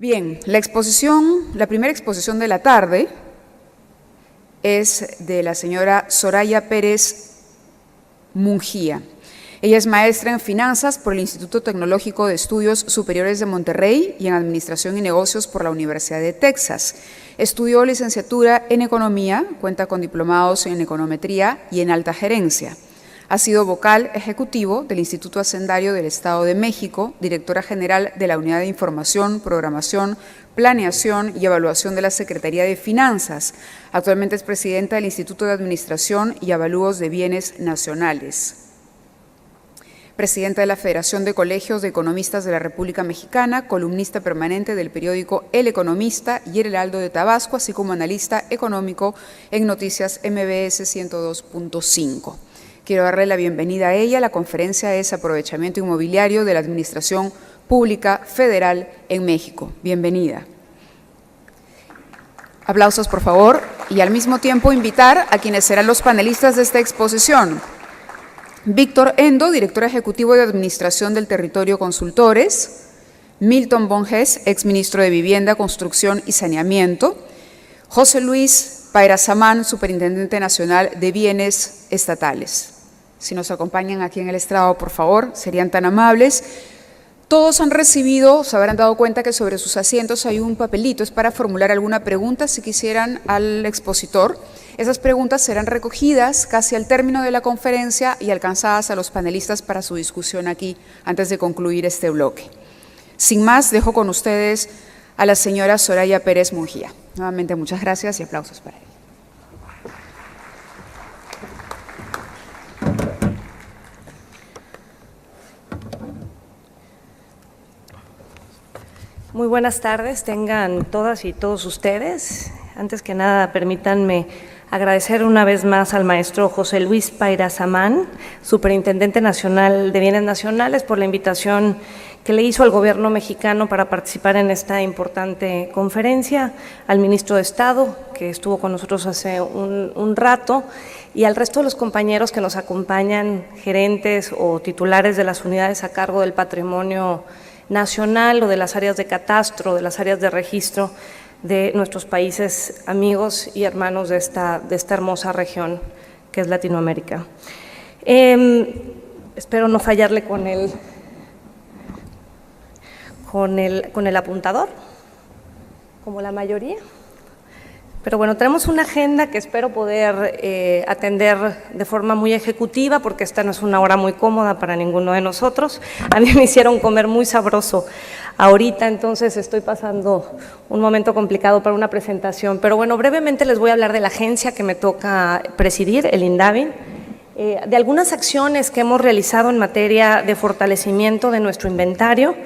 Bien, la primera exposición de la tarde es de la señora Soraya Pérez Mungía. Ella es maestra en Finanzas por el Instituto Tecnológico de Estudios Superiores de Monterrey y en Administración y Negocios por la Universidad de Texas. Estudió licenciatura en Economía, cuenta con diplomados en Econometría y en Alta Gerencia. Ha sido vocal ejecutivo del Instituto Hacendario del Estado de México, directora general de la Unidad de Información, Programación, Planeación y Evaluación de la Secretaría de Finanzas. Actualmente es presidenta del Instituto de Administración y Avalúos de Bienes Nacionales. Presidenta de la Federación de Colegios de Economistas de la República Mexicana, columnista permanente del periódico El Economista y El Heraldo de Tabasco, así como analista económico en Noticias MBS 102.5. Quiero darle la bienvenida a ella a la conferencia es Aprovechamiento Inmobiliario de la Administración Pública Federal en México. Bienvenida. Aplausos, por favor, y al mismo tiempo invitar a quienes serán los panelistas de esta exposición. Víctor Endo, director ejecutivo de Administración del Territorio Consultores. Milton Bonges, exministro de Vivienda, Construcción y Saneamiento. José Luis Pairazamán, superintendente nacional de Bienes Estatales. Si nos acompañan aquí en el estrado, por favor, serían tan amables. Todos han recibido, se habrán dado cuenta que sobre sus asientos hay un papelito, es para formular alguna pregunta si quisieran al expositor. Esas preguntas serán recogidas casi al término de la conferencia y alcanzadas a los panelistas para su discusión aquí antes de concluir este bloque. Sin más, dejo con ustedes a la señora Soraya Pérez Mungía. Nuevamente, muchas gracias y aplausos para ella. Muy buenas tardes, tengan todas y todos ustedes. Antes que nada, permítanme agradecer una vez más al maestro José Luis Pairazamán, superintendente nacional de Bienes Nacionales, por la invitación que le hizo al gobierno mexicano para participar en esta importante conferencia, al ministro de Estado, que estuvo con nosotros hace un rato, y al resto de los compañeros que nos acompañan, gerentes o titulares de las unidades a cargo del patrimonio nacional o de las áreas de catastro, de las áreas de registro de nuestros países amigos y hermanos de esta hermosa región que es Latinoamérica. Espero no fallarle con el apuntador, como la mayoría. Pero bueno, tenemos una agenda que espero poder atender de forma muy ejecutiva, porque esta no es una hora muy cómoda para ninguno de nosotros. A mí me hicieron comer muy sabroso ahorita, entonces estoy pasando un momento complicado para una presentación. Pero bueno, brevemente les voy a hablar de la agencia que me toca presidir, el INDABI, de algunas acciones que hemos realizado en materia de fortalecimiento de nuestro inventario,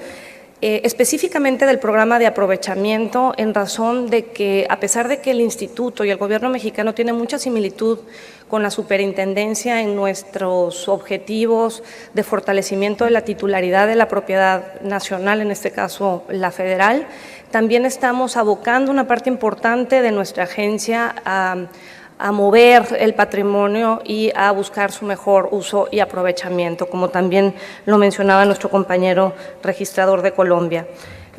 específicamente del programa de aprovechamiento, en razón de que, a pesar de que el Instituto y el Gobierno mexicano tienen mucha similitud con la superintendencia en nuestros objetivos de fortalecimiento de la titularidad de la propiedad nacional, en este caso la federal, también estamos abocando una parte importante de nuestra agencia a mover el patrimonio y a buscar su mejor uso y aprovechamiento, como también lo mencionaba nuestro compañero registrador de Colombia.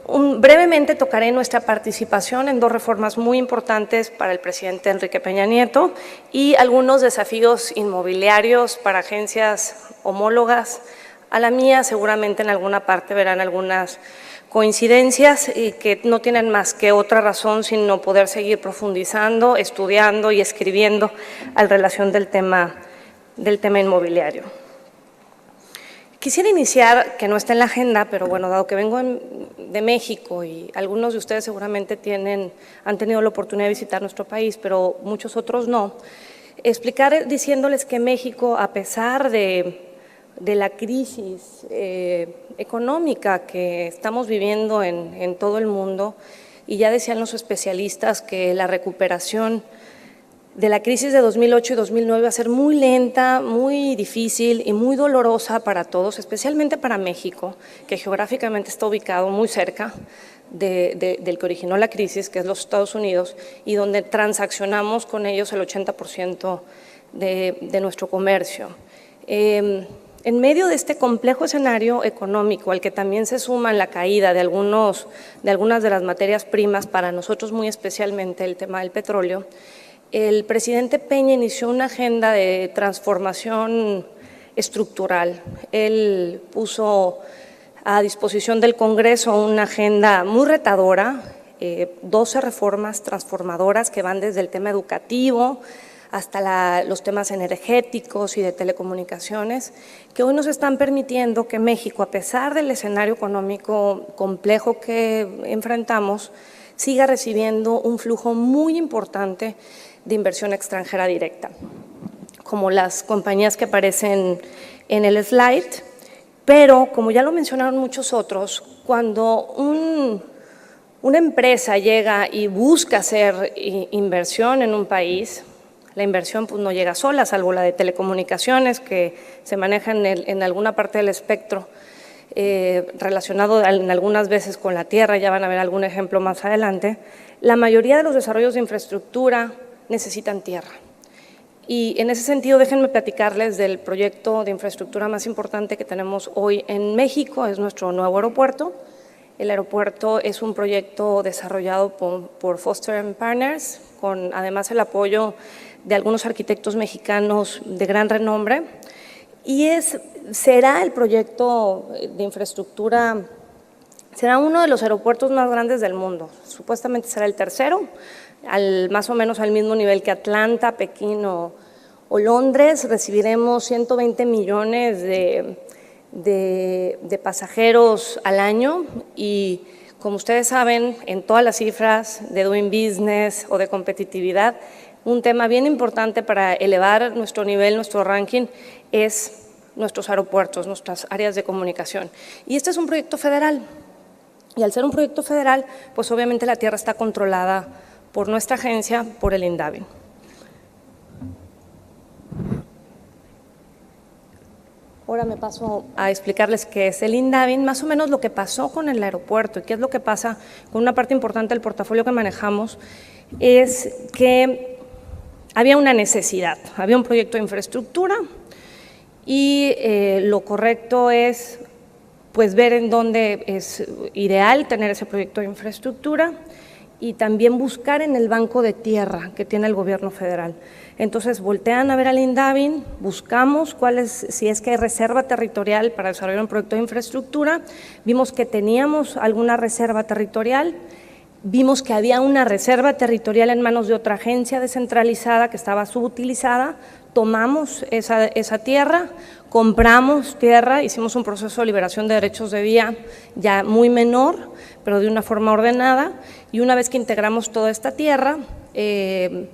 Brevemente tocaré nuestra participación en dos reformas muy importantes para el presidente Enrique Peña Nieto y algunos desafíos inmobiliarios para agencias homólogas a la mía. Seguramente en alguna parte verán algunas coincidencias que no tienen más que otra razón sino poder seguir profundizando, estudiando y escribiendo en relación del tema inmobiliario. Quisiera iniciar, que no está en la agenda, pero bueno, dado que vengo de México y algunos de ustedes seguramente han tenido la oportunidad de visitar nuestro país, pero muchos otros no, explicar diciéndoles que México, a pesar de la crisis económica que estamos viviendo en todo el mundo, y ya decían los especialistas que la recuperación de la crisis de 2008 y 2009 va a ser muy lenta, muy difícil y muy dolorosa para todos, especialmente para México, que geográficamente está ubicado muy cerca del que originó la crisis, que es los Estados Unidos, y donde transaccionamos con ellos el 80% de nuestro comercio. En medio de este complejo escenario económico, al que también se suma la caída de algunas de las materias primas, para nosotros muy especialmente el tema del petróleo, el presidente Peña inició una agenda de transformación estructural. Él puso a disposición del Congreso una agenda muy retadora, 12 reformas transformadoras que van desde el tema educativo hasta los temas energéticos y de telecomunicaciones, que hoy nos están permitiendo que México, a pesar del escenario económico complejo que enfrentamos, siga recibiendo un flujo muy importante de inversión extranjera directa, como las compañías que aparecen en el slide. Pero, como ya lo mencionaron muchos otros, cuando una empresa llega y busca hacer inversión en un país, la inversión pues no llega sola, salvo la de telecomunicaciones, que se maneja en alguna parte del espectro, relacionado en algunas veces con la tierra, ya van a ver algún ejemplo más adelante. La mayoría de los desarrollos de infraestructura necesitan tierra. Y en ese sentido, déjenme platicarles del proyecto de infraestructura más importante que tenemos hoy en México, es nuestro nuevo aeropuerto. El aeropuerto es un proyecto desarrollado por Foster & Partners, con además el apoyo de algunos arquitectos mexicanos de gran renombre, y será el proyecto de infraestructura, será uno de los aeropuertos más grandes del mundo, supuestamente será el tercero, más o menos al mismo nivel que Atlanta, Pekín o Londres. Recibiremos 120 millones de pasajeros al año y, como ustedes saben, en todas las cifras de Doing Business o de competitividad, un tema bien importante para elevar nuestro nivel, nuestro ranking, es nuestros aeropuertos, nuestras áreas de comunicación. Y este es un proyecto federal. Y al ser un proyecto federal, pues obviamente la tierra está controlada por nuestra agencia, por el INDAVI. Ahora me paso a explicarles qué es el INDAVI, más o menos lo que pasó con el aeropuerto y qué es lo que pasa con una parte importante del portafolio que manejamos, es que había una necesidad, había un proyecto de infraestructura y lo correcto es pues ver en dónde es ideal tener ese proyecto de infraestructura y también buscar en el banco de tierra que tiene el gobierno federal. Entonces voltean a ver al INDAVI, buscamos si es que hay reserva territorial para desarrollar un proyecto de infraestructura, vimos que teníamos alguna reserva territorial, vimos que había una reserva territorial en manos de otra agencia descentralizada que estaba subutilizada, tomamos esa tierra, compramos tierra, hicimos un proceso de liberación de derechos de vía ya muy menor, pero de una forma ordenada, y una vez que integramos toda esta tierra, que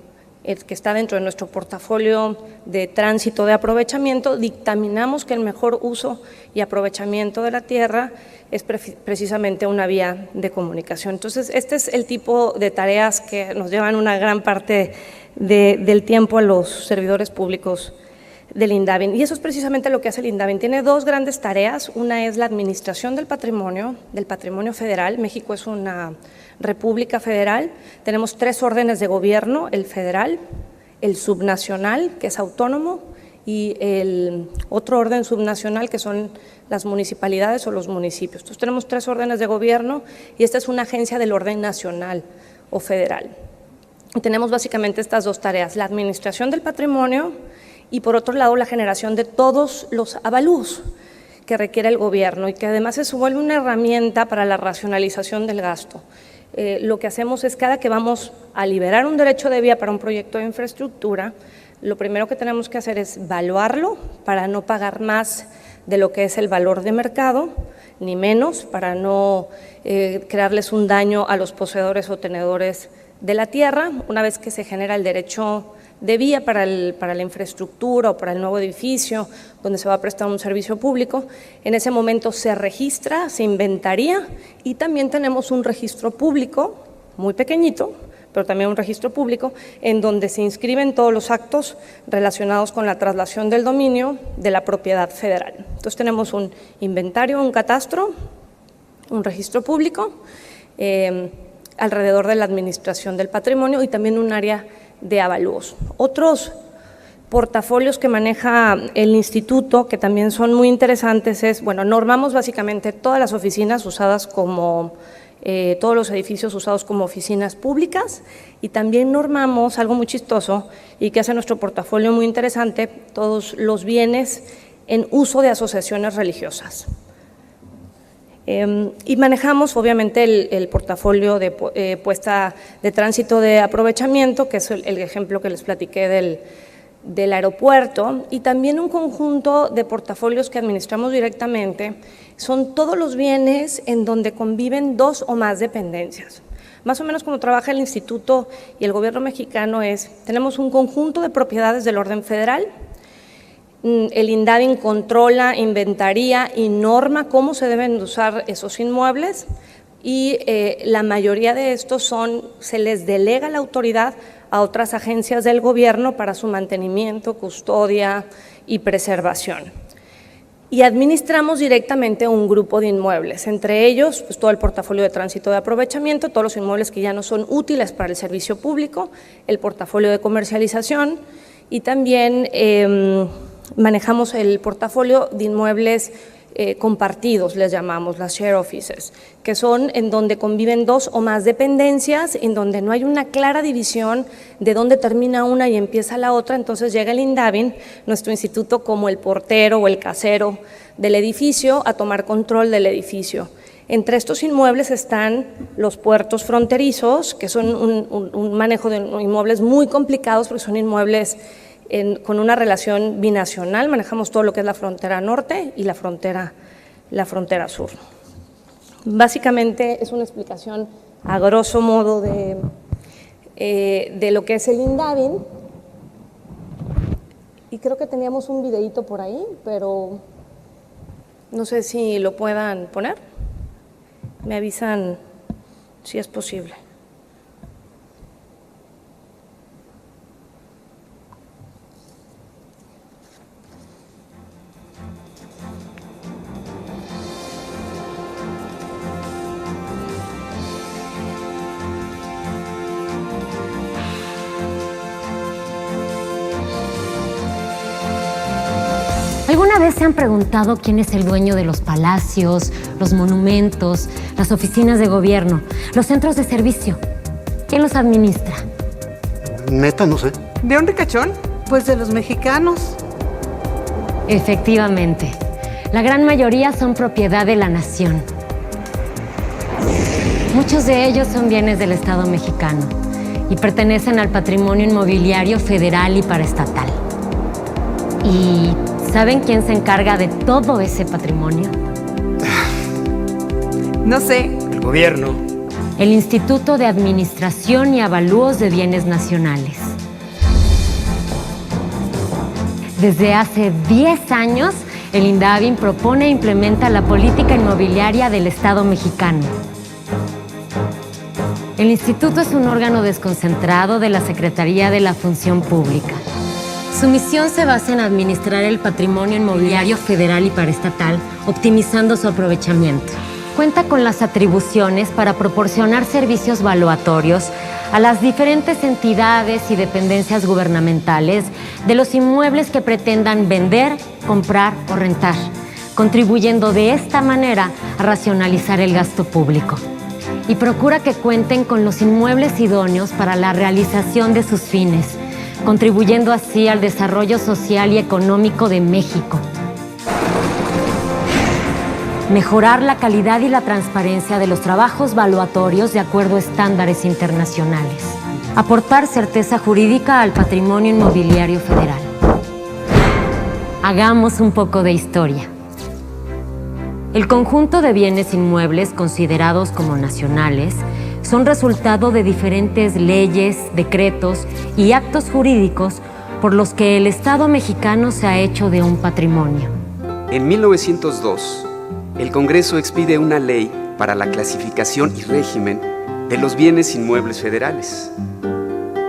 está dentro de nuestro portafolio de tránsito de aprovechamiento, dictaminamos que el mejor uso y aprovechamiento de la tierra es precisamente una vía de comunicación. Entonces, este es el tipo de tareas que nos llevan una gran parte del tiempo a los servidores públicos del INDAVI. Y eso es precisamente lo que hace el INDAVI. Tiene dos grandes tareas. Una es la administración del patrimonio federal. México es una república federal. Tenemos 3 órdenes de gobierno, el federal, el subnacional, que es autónomo, y el otro orden subnacional, que son las municipalidades o los municipios. Entonces, tenemos 3 órdenes de gobierno y esta es una agencia del orden nacional o federal. Y tenemos básicamente estas dos tareas, la administración del patrimonio y, por otro lado, la generación de todos los avalúos que requiere el gobierno y que además se vuelve una herramienta para la racionalización del gasto. Lo que hacemos es, cada que vamos a liberar un derecho de vía para un proyecto de infraestructura, lo primero que tenemos que hacer es evaluarlo para no pagar más de lo que es el valor de mercado, ni menos, para no crearles un daño a los poseedores o tenedores de la tierra. Una vez que se genera el derecho de vía para la infraestructura o para el nuevo edificio donde se va a prestar un servicio público, en ese momento se registra, se inventaría y también tenemos un registro público muy pequeñito, pero también un registro público en donde se inscriben todos los actos relacionados con la traslación del dominio de la propiedad federal. Entonces tenemos un inventario, un catastro, un registro público, alrededor de la administración del patrimonio y también un área de avalúos. Otros portafolios que maneja el instituto, que también son muy interesantes, es, bueno, normamos básicamente todas las oficinas usadas como, todos los edificios usados como oficinas públicas, y también normamos algo muy chistoso y que hace nuestro portafolio muy interesante, todos los bienes en uso de asociaciones religiosas. Y manejamos obviamente el portafolio de puesta de tránsito de aprovechamiento, que es el ejemplo que les platiqué del aeropuerto, y también un conjunto de portafolios que administramos directamente. Son todos los bienes en donde conviven 2 o más dependencias. Más o menos como trabaja el instituto y el gobierno mexicano tenemos un conjunto de propiedades del orden federal. El INDAVIN controla, inventaría y norma cómo se deben usar esos inmuebles, y la mayoría de estos se les delega la autoridad a otras agencias del gobierno para su mantenimiento, custodia y preservación. Y administramos directamente un grupo de inmuebles, entre ellos pues, todo el portafolio de tránsito de aprovechamiento, todos los inmuebles que ya no son útiles para el servicio público, el portafolio de comercialización, y también manejamos el portafolio de inmuebles compartidos, les llamamos las share offices, que son en donde conviven 2 o más dependencias, en donde no hay una clara división de dónde termina una y empieza la otra. Entonces llega el INDAVIN, nuestro instituto, como el portero o el casero del edificio, a tomar control del edificio. Entre estos inmuebles están los puertos fronterizos, que son un manejo de inmuebles muy complicados, porque son inmuebles con una relación binacional. Manejamos todo lo que es la frontera norte y la frontera sur. Básicamente es una explicación a grosso modo de lo que es el INDAVIN, y creo que teníamos un videíto por ahí, pero no sé si lo puedan poner. Me avisan si es posible. ¿Alguna vez se han preguntado quién es el dueño de los palacios, los monumentos, las oficinas de gobierno, los centros de servicio? ¿Quién los administra? Neta, no sé. ¿De un ricachón? Pues de los mexicanos. Efectivamente, la gran mayoría son propiedad de la nación. Muchos de ellos son bienes del Estado mexicano y pertenecen al patrimonio inmobiliario federal y paraestatal. ¿Y saben quién se encarga de todo ese patrimonio? No sé. El gobierno. El Instituto de Administración y Avalúos de Bienes Nacionales. Desde hace 10 años, el INDAVIN propone e implementa la política inmobiliaria del Estado mexicano. El instituto es un órgano desconcentrado de la Secretaría de la Función Pública. Su misión se basa en administrar el patrimonio inmobiliario federal y paraestatal, optimizando su aprovechamiento. Cuenta con las atribuciones para proporcionar servicios valuatorios a las diferentes entidades y dependencias gubernamentales de los inmuebles que pretendan vender, comprar o rentar, contribuyendo de esta manera a racionalizar el gasto público. Y procura que cuenten con los inmuebles idóneos para la realización de sus fines, contribuyendo así al desarrollo social y económico de México. Mejorar la calidad y la transparencia de los trabajos valuatorios de acuerdo a estándares internacionales. Aportar certeza jurídica al patrimonio inmobiliario federal. Hagamos un poco de historia. El conjunto de bienes inmuebles considerados como nacionales son resultado de diferentes leyes, decretos y actos jurídicos por los que el Estado mexicano se ha hecho de un patrimonio. En 1902, el Congreso expide una ley para la clasificación y régimen de los bienes inmuebles federales.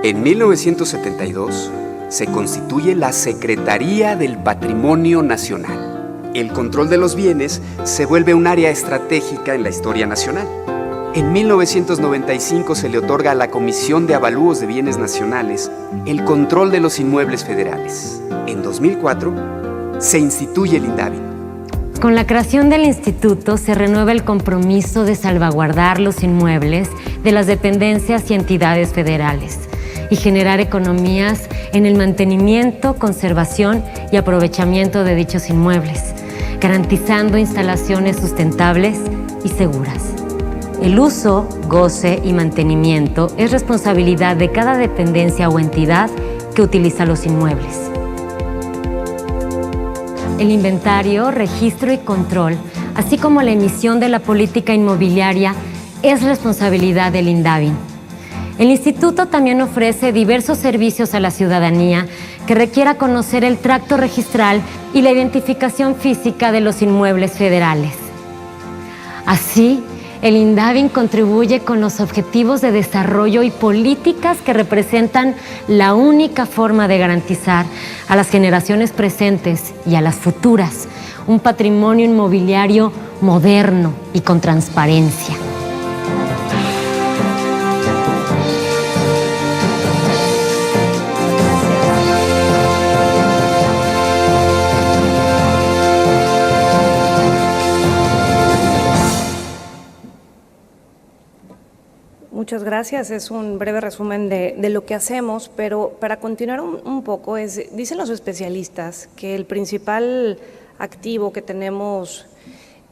En 1972, se constituye la Secretaría del Patrimonio Nacional. El control de los bienes se vuelve un área estratégica en la historia nacional. En 1995 se le otorga a la Comisión de Avalúos de Bienes Nacionales el control de los inmuebles federales. En 2004 se instituye el INDAVI. Con la creación del instituto se renueva el compromiso de salvaguardar los inmuebles de las dependencias y entidades federales y generar economías en el mantenimiento, conservación y aprovechamiento de dichos inmuebles, garantizando instalaciones sustentables y seguras. El uso, goce y mantenimiento es responsabilidad de cada dependencia o entidad que utiliza los inmuebles. El inventario, registro y control, así como la emisión de la política inmobiliaria, es responsabilidad del INDAVI. El instituto también ofrece diversos servicios a la ciudadanía que requiera conocer el tracto registral y la identificación física de los inmuebles federales. Así, el INDAVI contribuye con los objetivos de desarrollo y políticas que representan la única forma de garantizar a las generaciones presentes y a las futuras un patrimonio inmobiliario moderno y con transparencia. Muchas gracias. Es un breve resumen de lo que hacemos, pero para continuar un poco, dicen los especialistas que el principal activo que tenemos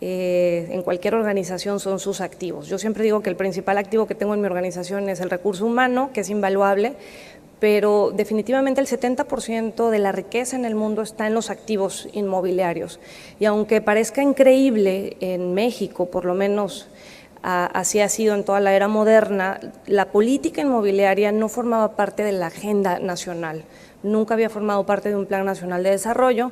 en cualquier organización son sus activos. Yo siempre digo que el principal activo que tengo en mi organización es el recurso humano, que es invaluable, pero definitivamente el 70% de la riqueza en el mundo está en los activos inmobiliarios. Y aunque parezca increíble, en México, por lo menos así ha sido en toda la era moderna, la política inmobiliaria no formaba parte de la agenda nacional, nunca había formado parte de un plan nacional de desarrollo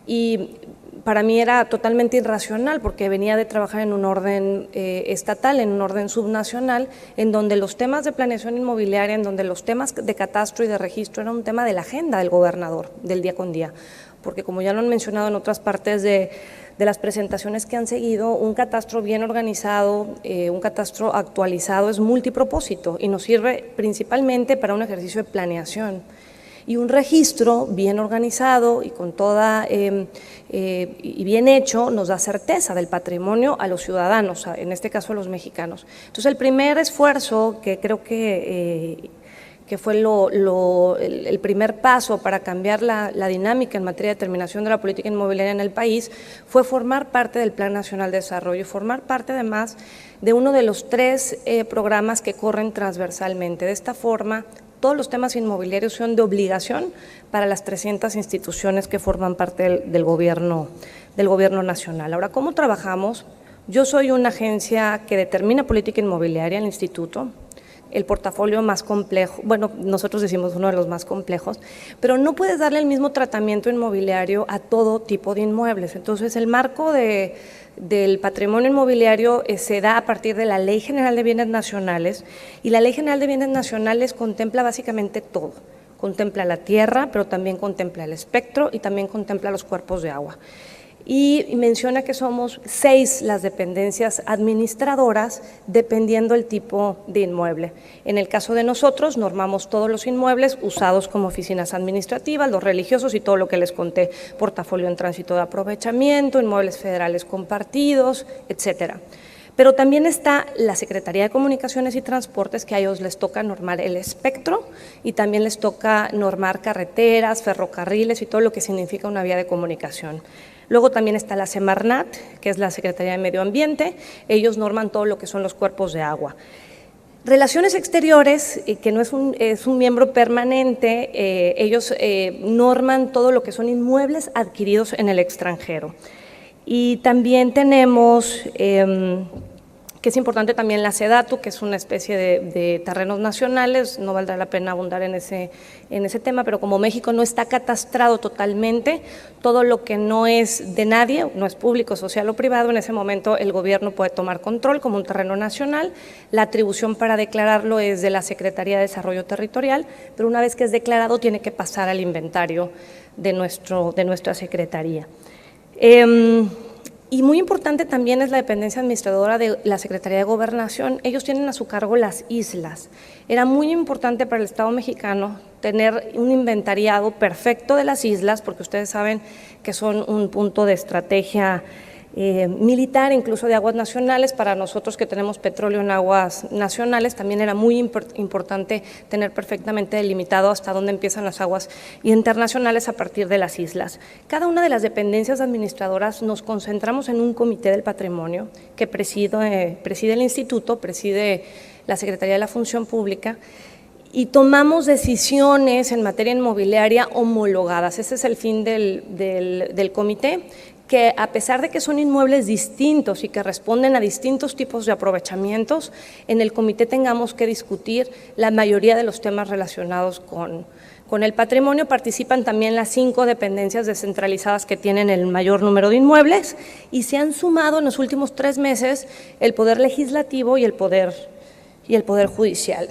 y para mí era totalmente irracional porque venía de trabajar en un orden estatal, en un orden subnacional, en donde los temas de planeación inmobiliaria, en donde los temas de catastro y de registro eran un tema de la agenda del gobernador, del día con día, porque como ya lo han mencionado en otras partes de las presentaciones que han seguido, un catastro bien organizado, un catastro actualizado es multipropósito y nos sirve principalmente para un ejercicio de planeación. Y un registro bien organizado y con toda y bien hecho nos da certeza del patrimonio a los ciudadanos, en este caso a los mexicanos. Entonces el primer esfuerzo que creo que fue el primer paso para cambiar la dinámica en materia de determinación de la política inmobiliaria en el país, fue formar parte del Plan Nacional de Desarrollo y formar parte además de uno de los 3 programas que corren transversalmente. De esta forma, todos los temas inmobiliarios son de obligación para las 300 instituciones que forman parte del gobierno nacional. Ahora, ¿cómo trabajamos? Yo soy una agencia que determina política inmobiliaria, el instituto. El portafolio más complejo, bueno, nosotros decimos uno de los más complejos, pero no puedes darle el mismo tratamiento inmobiliario a todo tipo de inmuebles. Entonces, el marco del patrimonio inmobiliario se da a partir de la Ley General de Bienes Nacionales y la Ley General de Bienes Nacionales contempla básicamente todo. Contempla la tierra, pero también contempla el espectro y también contempla los cuerpos de agua. Y menciona que somos 6 las dependencias administradoras dependiendo el tipo de inmueble. En el caso de nosotros, normamos todos los inmuebles usados como oficinas administrativas, los religiosos y todo lo que les conté, portafolio en tránsito de aprovechamiento, inmuebles federales compartidos, etcétera. Pero también está la Secretaría de Comunicaciones y Transportes, que a ellos les toca normar el espectro y también les toca normar carreteras, ferrocarriles y todo lo que significa una vía de comunicación. Luego también está la Semarnat, que es la Secretaría de Medio Ambiente, ellos norman todo lo que son los cuerpos de agua. Relaciones Exteriores, que no es un miembro permanente, ellos norman todo lo que son inmuebles adquiridos en el extranjero. Y también tenemos, que es importante también la SEDATU, que es una especie de terrenos nacionales, no valdrá la pena abundar en ese tema, pero como México no está catastrado totalmente, todo lo que no es de nadie, no es público, social o privado, en ese momento el gobierno puede tomar control como un terreno nacional, la atribución para declararlo es de la Secretaría de Desarrollo Territorial, pero una vez que es declarado tiene que pasar al inventario de nuestra Secretaría. Y muy importante también es la dependencia administradora de la Secretaría de Gobernación. Ellos tienen a su cargo las islas. Era muy importante para el Estado mexicano tener un inventariado perfecto de las islas, porque ustedes saben que son un punto de estrategia militar, incluso de aguas nacionales. Para nosotros que tenemos petróleo en aguas nacionales, también era muy importante tener perfectamente delimitado hasta dónde empiezan las aguas internacionales a partir de las islas. Cada una de las dependencias administradoras nos concentramos en un comité del patrimonio que preside el instituto, preside la Secretaría de la Función Pública, y tomamos decisiones en materia inmobiliaria homologadas. Ese es el fin del comité, que a pesar de que son inmuebles distintos y que responden a distintos tipos de aprovechamientos, en el comité tengamos que discutir la mayoría de los temas relacionados con el patrimonio. Participan también las 5 dependencias descentralizadas que tienen el mayor número de inmuebles, y se han sumado en los últimos 3 meses el Poder Legislativo y el Poder Judicial.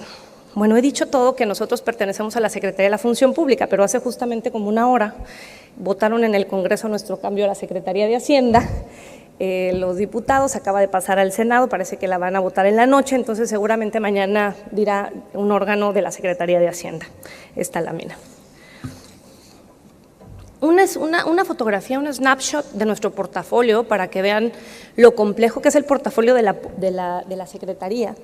Bueno, he dicho todo que nosotros pertenecemos a la Secretaría de la Función Pública, pero hace justamente como una hora votaron en el Congreso nuestro cambio a la Secretaría de Hacienda. Los diputados, acaba de pasar al Senado, parece que la van a votar en la noche, entonces seguramente mañana dirá un órgano de la Secretaría de Hacienda esta lámina. Una fotografía, un snapshot de nuestro portafolio para que vean lo complejo que es el portafolio de la Secretaría.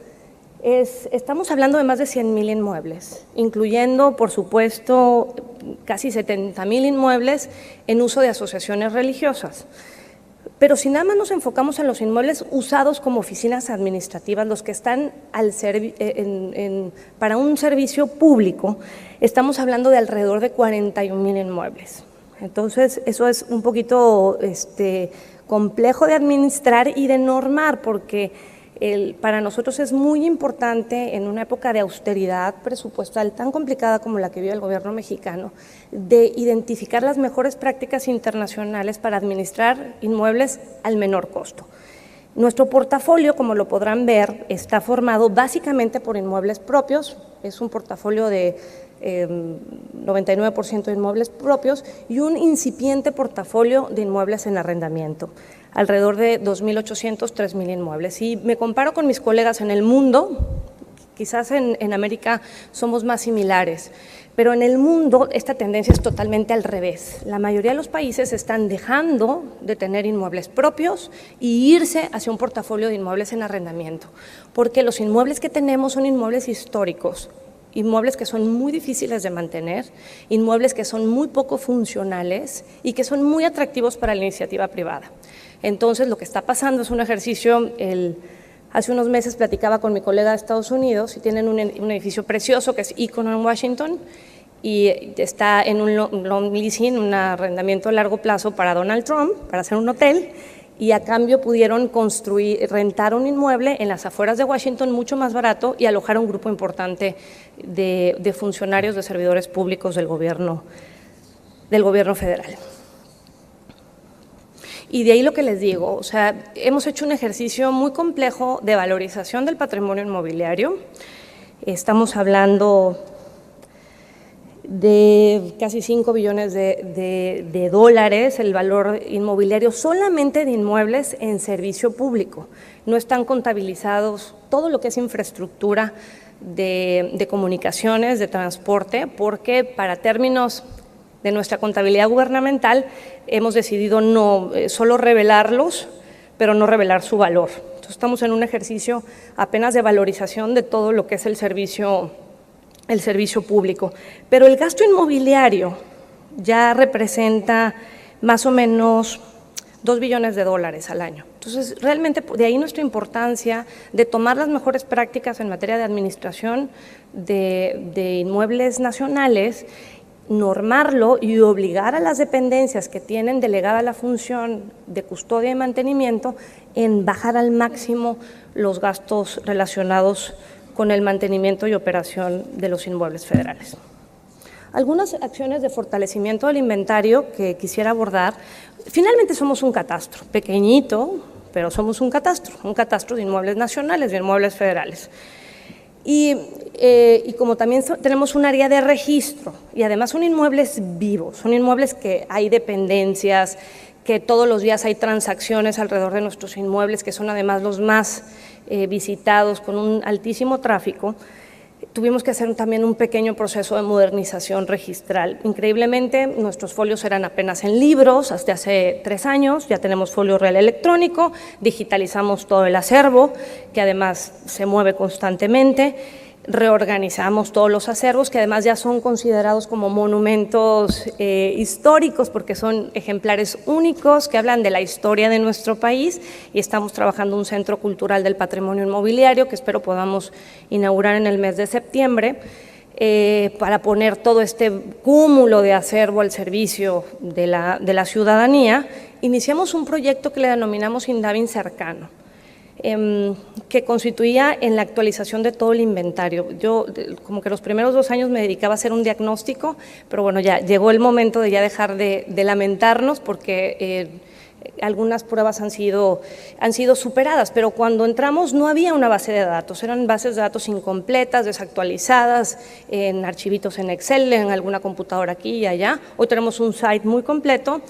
Estamos hablando de más de 100,000 inmuebles, incluyendo, por supuesto, casi 70,000 inmuebles en uso de asociaciones religiosas. Pero si nada más nos enfocamos en los inmuebles usados como oficinas administrativas, los que están para un servicio público, estamos hablando de alrededor de 41,000 inmuebles. Entonces, eso es un poquito complejo de administrar y de normar, porque para nosotros es muy importante, en una época de austeridad presupuestal tan complicada como la que vive el gobierno mexicano, de identificar las mejores prácticas internacionales para administrar inmuebles al menor costo. Nuestro portafolio, como lo podrán ver, está formado básicamente por inmuebles propios. Es un portafolio de 99% de inmuebles propios y un incipiente portafolio de inmuebles en arrendamiento, alrededor de 2,800, 3,000 inmuebles. Si me comparo con mis colegas en el mundo, quizás en América somos más similares, pero en el mundo esta tendencia es totalmente al revés. La mayoría de los países están dejando de tener inmuebles propios y irse hacia un portafolio de inmuebles en arrendamiento, porque los inmuebles que tenemos son inmuebles históricos, inmuebles que son muy difíciles de mantener, inmuebles que son muy poco funcionales y que son muy atractivos para la iniciativa privada. Entonces, lo que está pasando es un ejercicio, hace unos meses platicaba con mi colega de Estados Unidos y tienen un edificio precioso que es Icon en Washington y está en un long leasing, un arrendamiento a largo plazo para Donald Trump, para hacer un hotel, y a cambio pudieron rentar un inmueble en las afueras de Washington mucho más barato y alojar a un grupo importante de funcionarios, de servidores públicos del gobierno federal. Y de ahí lo que les digo, o sea, hemos hecho un ejercicio muy complejo de valorización del patrimonio inmobiliario. Estamos hablando de casi 5 billones de dólares, el valor inmobiliario solamente de inmuebles en servicio público. No están contabilizados todo lo que es infraestructura de comunicaciones, de transporte, porque para términos de nuestra contabilidad gubernamental hemos decidido no solo revelarlos, pero no revelar su valor. Entonces, estamos en un ejercicio apenas de valorización de todo lo que es el servicio público. Pero el gasto inmobiliario ya representa más o menos 2 billones de dólares al año. Entonces, realmente de ahí nuestra importancia de tomar las mejores prácticas en materia de administración de inmuebles nacionales, normarlo y obligar a las dependencias que tienen delegada la función de custodia y mantenimiento en bajar al máximo los gastos relacionados con el mantenimiento y operación de los inmuebles federales. Algunas acciones de fortalecimiento del inventario que quisiera abordar. Finalmente somos un catastro, pequeñito, pero somos un catastro de inmuebles nacionales, de inmuebles federales. Y como también tenemos un área de registro, y además son inmuebles vivos, son inmuebles que hay dependencias, que todos los días hay transacciones alrededor de nuestros inmuebles, que son además los más visitados, con un altísimo tráfico. Tuvimos que hacer también un pequeño proceso de modernización registral. Increíblemente, nuestros folios eran apenas en libros hasta hace 3 años, ya tenemos folio real electrónico, digitalizamos todo el acervo, que además se mueve constantemente, reorganizamos todos los acervos, que además ya son considerados como monumentos históricos, porque son ejemplares únicos que hablan de la historia de nuestro país, y estamos trabajando un centro cultural del patrimonio inmobiliario que espero podamos inaugurar en el mes de septiembre, para poner todo este cúmulo de acervo al servicio de la ciudadanía. Iniciamos un proyecto que le denominamos Indavi Cercano, que constituía en la actualización de todo el inventario. Yo como que los primeros 2 años me dedicaba a hacer un diagnóstico, pero bueno, ya llegó el momento de ya dejar de lamentarnos, porque algunas pruebas han sido superadas, pero cuando entramos no había una base de datos, eran bases de datos incompletas, desactualizadas, en archivitos en Excel, en alguna computadora aquí y allá. Hoy tenemos un site muy completo,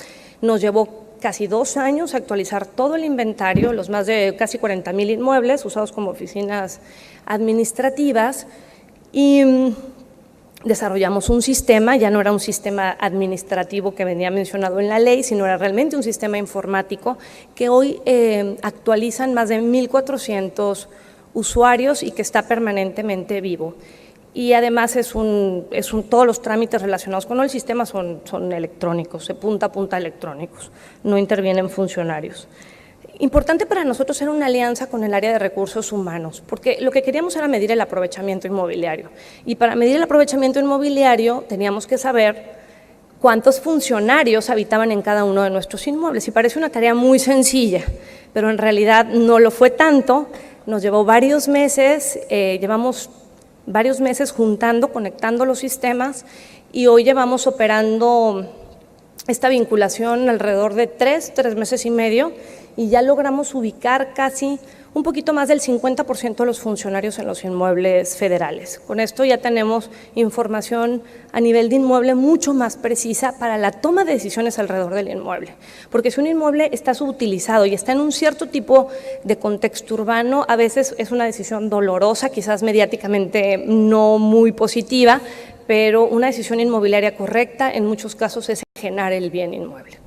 nos llevó casi 2 años actualizar todo el inventario, los más de casi 40,000 inmuebles usados como oficinas administrativas, y desarrollamos un sistema. Ya no era un sistema administrativo que venía mencionado en la ley, sino era realmente un sistema informático que hoy actualizan más de 1,400 usuarios y que está permanentemente vivo. Y además todos los trámites relacionados con el sistema son electrónicos, de punta a punta electrónicos, no intervienen funcionarios. Importante para nosotros era una alianza con el área de recursos humanos, porque lo que queríamos era medir el aprovechamiento inmobiliario, y para medir el aprovechamiento inmobiliario teníamos que saber cuántos funcionarios habitaban en cada uno de nuestros inmuebles, y parece una tarea muy sencilla, pero en realidad no lo fue tanto. Nos llevó varios meses, llevamos varios meses juntando, conectando los sistemas, y hoy llevamos operando esta vinculación alrededor de 3 meses y medio, y ya logramos ubicar casi un poquito más del 50% de los funcionarios en los inmuebles federales. Con esto ya tenemos información a nivel de inmueble mucho más precisa para la toma de decisiones alrededor del inmueble, porque si un inmueble está subutilizado y está en un cierto tipo de contexto urbano, a veces es una decisión dolorosa, quizás mediáticamente no muy positiva, pero una decisión inmobiliaria correcta en muchos casos es enajenar el bien inmueble.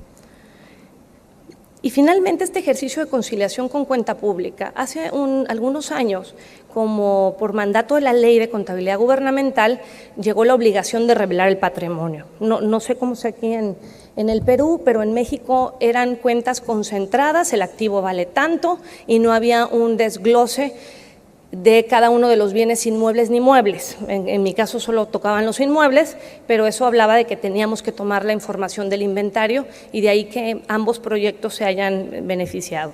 Y finalmente, este ejercicio de conciliación con cuenta pública. Hace algunos años, como por mandato de la Ley de Contabilidad Gubernamental, llegó la obligación de revelar el patrimonio. No sé cómo sea aquí en el Perú, pero en México eran cuentas concentradas, el activo vale tanto, y no había un desglose de cada uno de los bienes inmuebles ni muebles. En mi caso solo tocaban los inmuebles, pero eso hablaba de que teníamos que tomar la información del inventario, y de ahí que ambos proyectos se hayan beneficiado.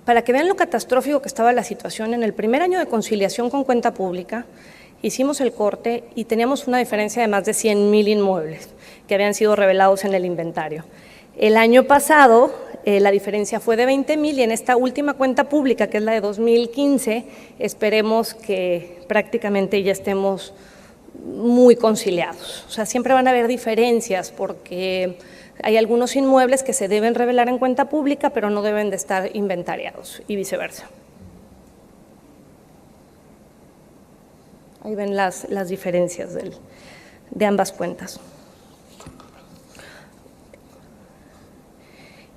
Para que vean lo catastrófico que estaba la situación, en el primer año de conciliación con cuenta pública hicimos el corte y teníamos una diferencia de más de 100,000 inmuebles que habían sido revelados en el inventario. El año pasado la diferencia fue de 20,000, y en esta última cuenta pública, que es la de 2015, esperemos que prácticamente ya estemos muy conciliados. O sea, siempre van a haber diferencias, porque hay algunos inmuebles que se deben revelar en cuenta pública, pero no deben de estar inventariados, y viceversa. Ahí ven las diferencias de ambas cuentas.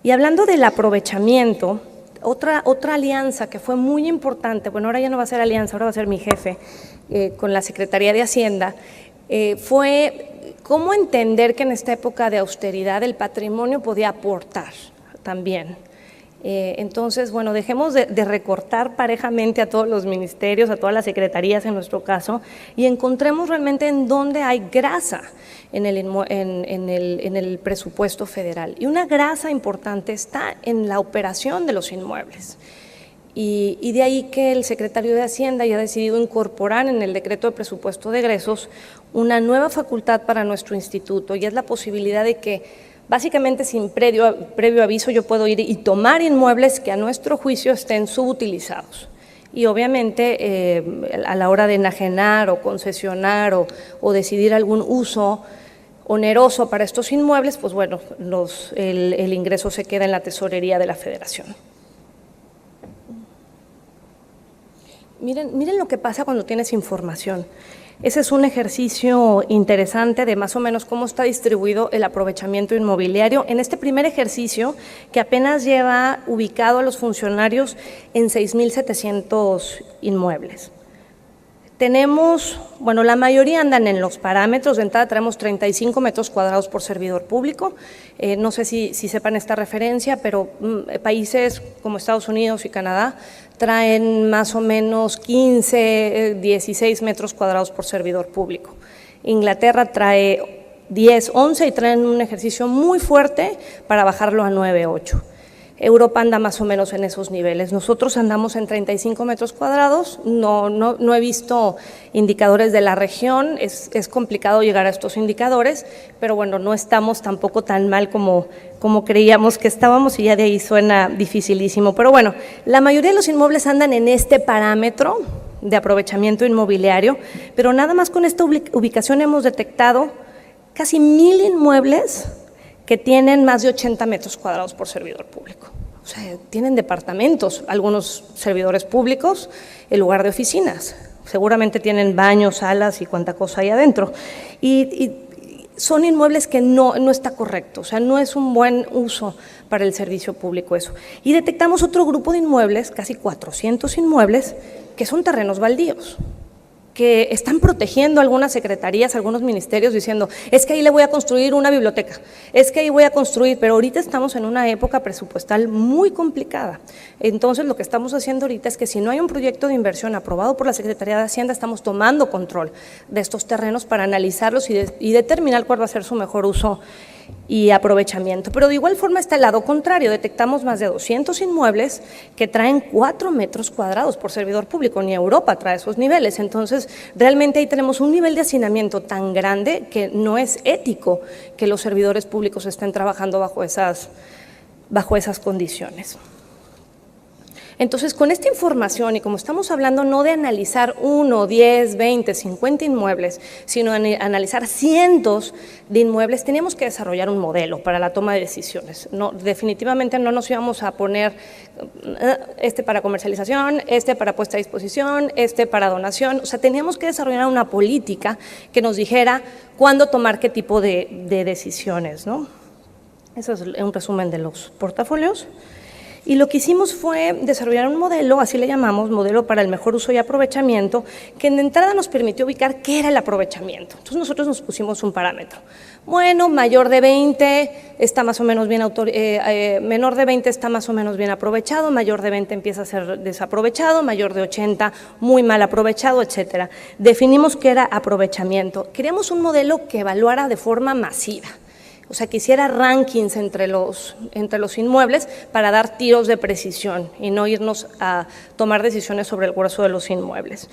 Y hablando del aprovechamiento, otra alianza que fue muy importante, bueno, ahora ya no va a ser alianza, ahora va a ser mi jefe, con la Secretaría de Hacienda, fue cómo entender que en esta época de austeridad el patrimonio podía aportar también. Entonces, bueno, dejemos de recortar parejamente a todos los ministerios, a todas las secretarías en nuestro caso, y encontremos realmente en dónde hay grasa en el presupuesto federal. Y una grasa importante está en la operación de los inmuebles. Y de ahí que el secretario de Hacienda haya decidido incorporar en el decreto de presupuesto de egresos una nueva facultad para nuestro instituto, y es la posibilidad de que básicamente sin previo aviso yo puedo ir y tomar inmuebles que a nuestro juicio estén subutilizados. Y obviamente a la hora de enajenar o concesionar o decidir algún uso oneroso para estos inmuebles, pues bueno, el ingreso se queda en la tesorería de la Federación. Miren lo que pasa cuando tienes información. Ese es un ejercicio interesante de más o menos cómo está distribuido el aprovechamiento inmobiliario en este primer ejercicio que apenas lleva ubicado a los funcionarios en 6,700 inmuebles. Tenemos, bueno, la mayoría andan en los parámetros, de entrada traemos 35 metros cuadrados por servidor público, no sé si sepan esta referencia, pero países como Estados Unidos y Canadá traen más o menos 15, 16 metros cuadrados por servidor público. Inglaterra trae 10, 11 y traen un ejercicio muy fuerte para bajarlo a 9, 8. Europa anda más o menos en esos niveles. Nosotros andamos en 35 metros cuadrados, no he visto indicadores de la región, es complicado llegar a estos indicadores, pero bueno, no estamos tampoco tan mal como creíamos que estábamos y ya de ahí suena dificilísimo. Pero bueno, la mayoría de los inmuebles andan en este parámetro de aprovechamiento inmobiliario, pero nada más con esta ubicación hemos detectado casi 1,000 inmuebles que tienen más de 80 metros cuadrados por servidor público. O sea, tienen departamentos, algunos servidores públicos en lugar de oficinas. Seguramente tienen baños, salas y cuánta cosa hay adentro. Y son inmuebles que no está correcto, o sea, no es un buen uso para el servicio público eso. Y detectamos otro grupo de inmuebles, casi 400 inmuebles, que son terrenos baldíos, que están protegiendo algunas secretarías, algunos ministerios diciendo, es que ahí le voy a construir una biblioteca, es que ahí voy a construir, pero ahorita estamos en una época presupuestal muy complicada. Entonces, lo que estamos haciendo ahorita es que si no hay un proyecto de inversión aprobado por la Secretaría de Hacienda, estamos tomando control de estos terrenos para analizarlos y determinar cuál va a ser su mejor uso y aprovechamiento. Pero de igual forma está el lado contrario, detectamos más de 200 inmuebles que traen 4 metros cuadrados por servidor público, ni Europa trae esos niveles, entonces realmente ahí tenemos un nivel de hacinamiento tan grande que no es ético que los servidores públicos estén trabajando bajo esas condiciones. Entonces, con esta información y como estamos hablando no de analizar 1, 10, 20, 50 inmuebles, sino analizar cientos de inmuebles, teníamos que desarrollar un modelo para la toma de decisiones. Definitivamente no nos íbamos a poner este para comercialización, este para puesta a disposición, este para donación. O sea, teníamos que desarrollar una política que nos dijera cuándo tomar qué tipo de decisiones, ¿no? Eso es un resumen de los portafolios. Y lo que hicimos fue desarrollar un modelo, así le llamamos, modelo para el mejor uso y aprovechamiento, que en entrada nos permitió ubicar qué era el aprovechamiento. Entonces nosotros nos pusimos un parámetro. Bueno, mayor de 20 está más o menos bien, menor de 20 está más o menos bien aprovechado, mayor de 20 empieza a ser desaprovechado, mayor de 80 muy mal aprovechado, etcétera. Definimos qué era aprovechamiento. Queríamos un modelo que evaluara de forma masiva. O sea, que hiciera rankings entre los inmuebles para dar tiros de precisión y no irnos a tomar decisiones sobre el grueso de los inmuebles.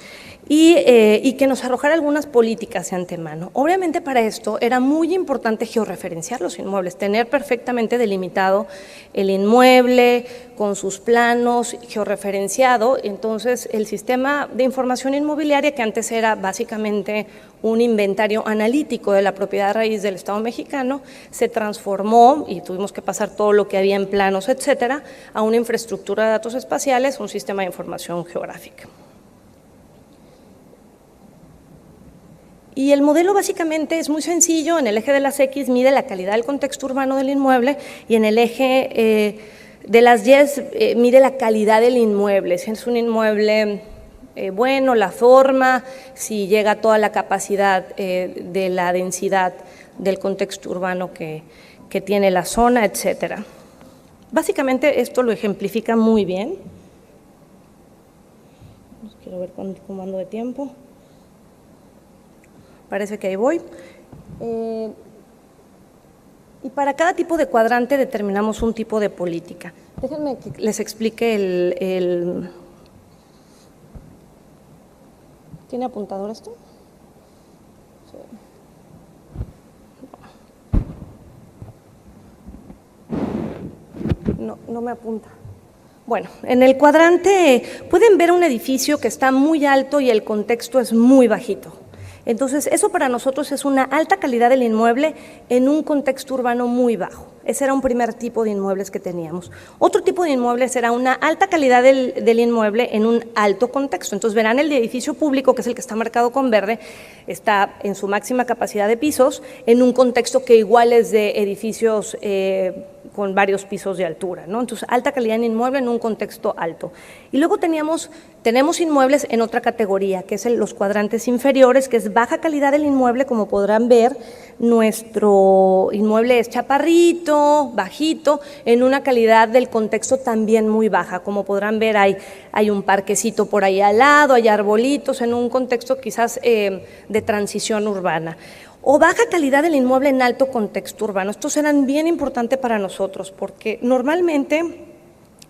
Y que nos arrojara algunas políticas de antemano. Obviamente para esto era muy importante georreferenciar los inmuebles, tener perfectamente delimitado el inmueble con sus planos, georreferenciado. Entonces el sistema de información inmobiliaria, que antes era básicamente un inventario analítico de la propiedad raíz del Estado mexicano, se transformó y tuvimos que pasar todo lo que había en planos, etcétera, a una infraestructura de datos espaciales, un sistema de información geográfica. Y el modelo básicamente es muy sencillo, en el eje de las X mide la calidad del contexto urbano del inmueble y en el eje de las Y mide la calidad del inmueble, si es un inmueble bueno, la forma, si llega a toda la capacidad de la densidad del contexto urbano que tiene la zona, etcétera. Básicamente esto lo ejemplifica muy bien. Quiero ver cómo ando de tiempo. Parece que ahí voy. Y para cada tipo de cuadrante determinamos un tipo de política. Déjenme que les explique el ¿Tiene apuntador esto? Sí. No me apunta. Bueno, en el cuadrante pueden ver un edificio que está muy alto y el contexto es muy bajito. Entonces, eso para nosotros es una alta calidad del inmueble en un contexto urbano muy bajo. Ese era un primer tipo de inmuebles que teníamos. Otro tipo de inmuebles era una alta calidad del inmueble en un alto contexto. Entonces verán el de edificio público, que es el que está marcado con verde, está en su máxima capacidad de pisos, en un contexto que igual es de edificios con varios pisos de altura, ¿no? Entonces, alta calidad en inmueble en un contexto alto. Y luego tenemos inmuebles en otra categoría, que es los cuadrantes inferiores, que es baja calidad del inmueble. Como podrán ver, nuestro inmueble es chaparrito, bajito, en una calidad del contexto también muy baja. Como podrán ver, hay un parquecito por ahí al lado, hay arbolitos, en un contexto quizás de transición urbana. O baja calidad del inmueble en alto contexto urbano. Estos eran bien importantes para nosotros porque normalmente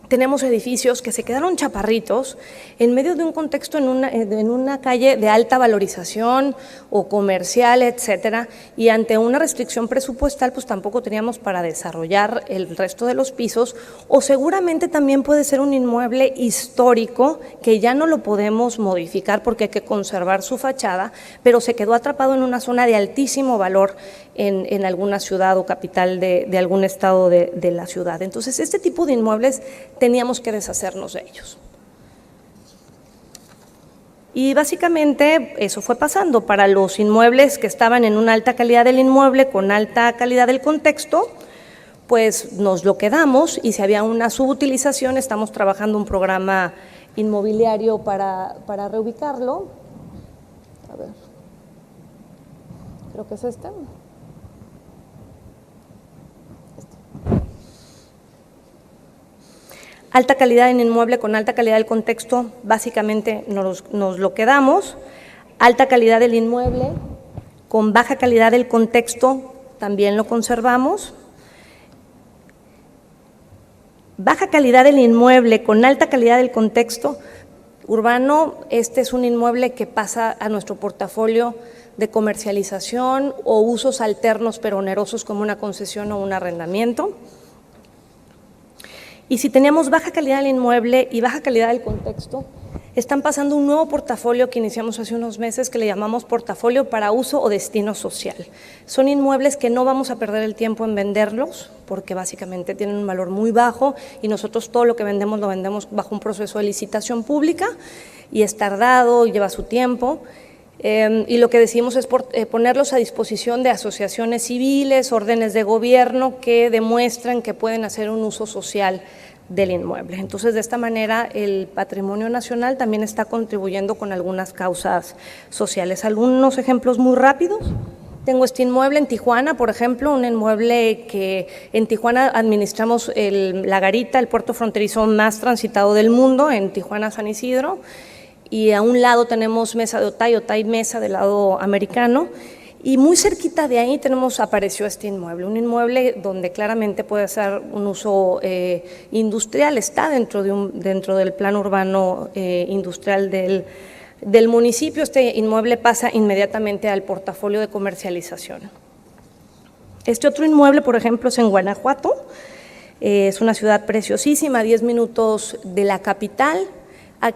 tenemos edificios que se quedaron chaparritos en medio de un contexto en una calle de alta valorización o comercial, etcétera, y ante una restricción presupuestal pues tampoco teníamos para desarrollar el resto de los pisos, o seguramente también puede ser un inmueble histórico que ya no lo podemos modificar porque hay que conservar su fachada, pero se quedó atrapado en una zona de altísimo valor en alguna ciudad o capital de algún estado de la ciudad. Entonces, este tipo de inmuebles teníamos que deshacernos de ellos. Y básicamente eso fue pasando. Para los inmuebles que estaban en una alta calidad del inmueble, con alta calidad del contexto, pues nos lo quedamos, y si había una subutilización, estamos trabajando un programa inmobiliario para reubicarlo. A ver, creo que es este. Alta calidad en inmueble con alta calidad del contexto, básicamente nos lo quedamos. Alta calidad del inmueble con baja calidad del contexto, también lo conservamos. Baja calidad del inmueble con alta calidad del contexto urbano, este es un inmueble que pasa a nuestro portafolio de comercialización o usos alternos pero onerosos como una concesión o un arrendamiento. Y si teníamos baja calidad del inmueble y baja calidad del contexto, están pasando un nuevo portafolio que iniciamos hace unos meses que le llamamos portafolio para uso o destino social. Son inmuebles que no vamos a perder el tiempo en venderlos porque básicamente tienen un valor muy bajo y nosotros todo lo que vendemos lo vendemos bajo un proceso de licitación pública y es tardado, lleva su tiempo. Y lo que decimos es ponerlos a disposición de asociaciones civiles, órdenes de gobierno que demuestran que pueden hacer un uso social del inmueble. Entonces, de esta manera, el patrimonio nacional también está contribuyendo con algunas causas sociales. Algunos ejemplos muy rápidos. Tengo este inmueble en Tijuana, por ejemplo, un inmueble que en Tijuana administramos la garita, el puerto fronterizo más transitado del mundo, en Tijuana, San Isidro. Y a un lado tenemos Mesa de Otay Mesa del lado americano, y muy cerquita de ahí apareció este inmueble, un inmueble donde claramente puede ser un uso industrial, está dentro del plan urbano industrial del municipio. Este inmueble pasa inmediatamente al portafolio de comercialización. Este otro inmueble, por ejemplo, es en Guanajuato, es una ciudad preciosísima, a 10 minutos de la capital.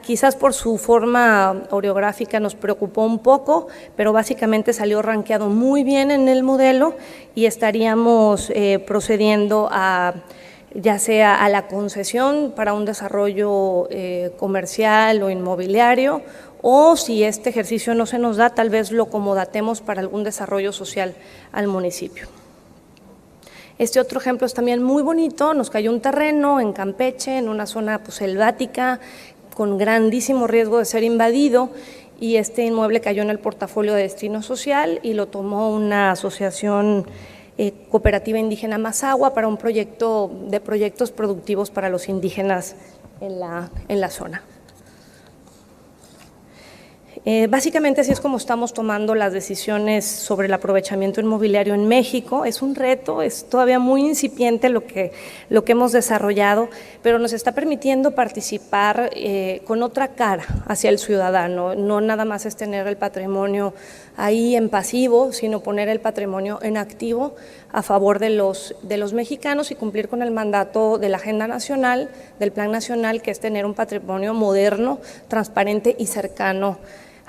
Quizás por su forma orográfica nos preocupó un poco, pero básicamente salió rankeado muy bien en el modelo y estaríamos procediendo ya sea a la concesión para un desarrollo comercial o inmobiliario, o si este ejercicio no se nos da, tal vez lo comodatemos para algún desarrollo social al municipio. Este otro ejemplo es también muy bonito, nos cayó un terreno en Campeche, en una zona selvática, con grandísimo riesgo de ser invadido, y este inmueble cayó en el portafolio de destino social y lo tomó una asociación cooperativa indígena Mazahua para un proyecto de proyectos productivos para los indígenas en la zona. Básicamente así es como estamos tomando las decisiones sobre el aprovechamiento inmobiliario en México. Es un reto, es todavía muy incipiente lo que hemos desarrollado, pero nos está permitiendo participar con otra cara hacia el ciudadano. No nada más es tener el patrimonio ahí en pasivo, sino poner el patrimonio en activo a favor de los mexicanos y cumplir con el mandato de la Agenda Nacional, del Plan Nacional, que es tener un patrimonio moderno, transparente y cercano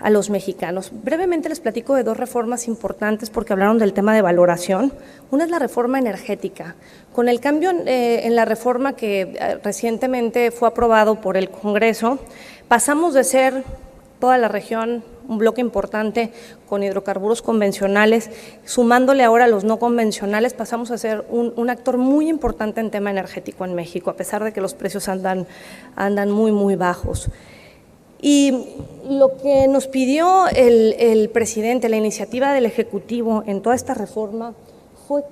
los mexicanos. Brevemente les platico de dos reformas importantes porque hablaron del tema de valoración. Una es la reforma energética. Con el cambio en la reforma que recientemente fue aprobado por el Congreso, pasamos de ser toda la región un bloque importante con hidrocarburos convencionales, sumándole ahora a los no convencionales, pasamos a ser un actor muy importante en tema energético en México, a pesar de que los precios andan muy bajos. Y lo que nos pidió el presidente, la iniciativa del Ejecutivo en toda esta reforma, fue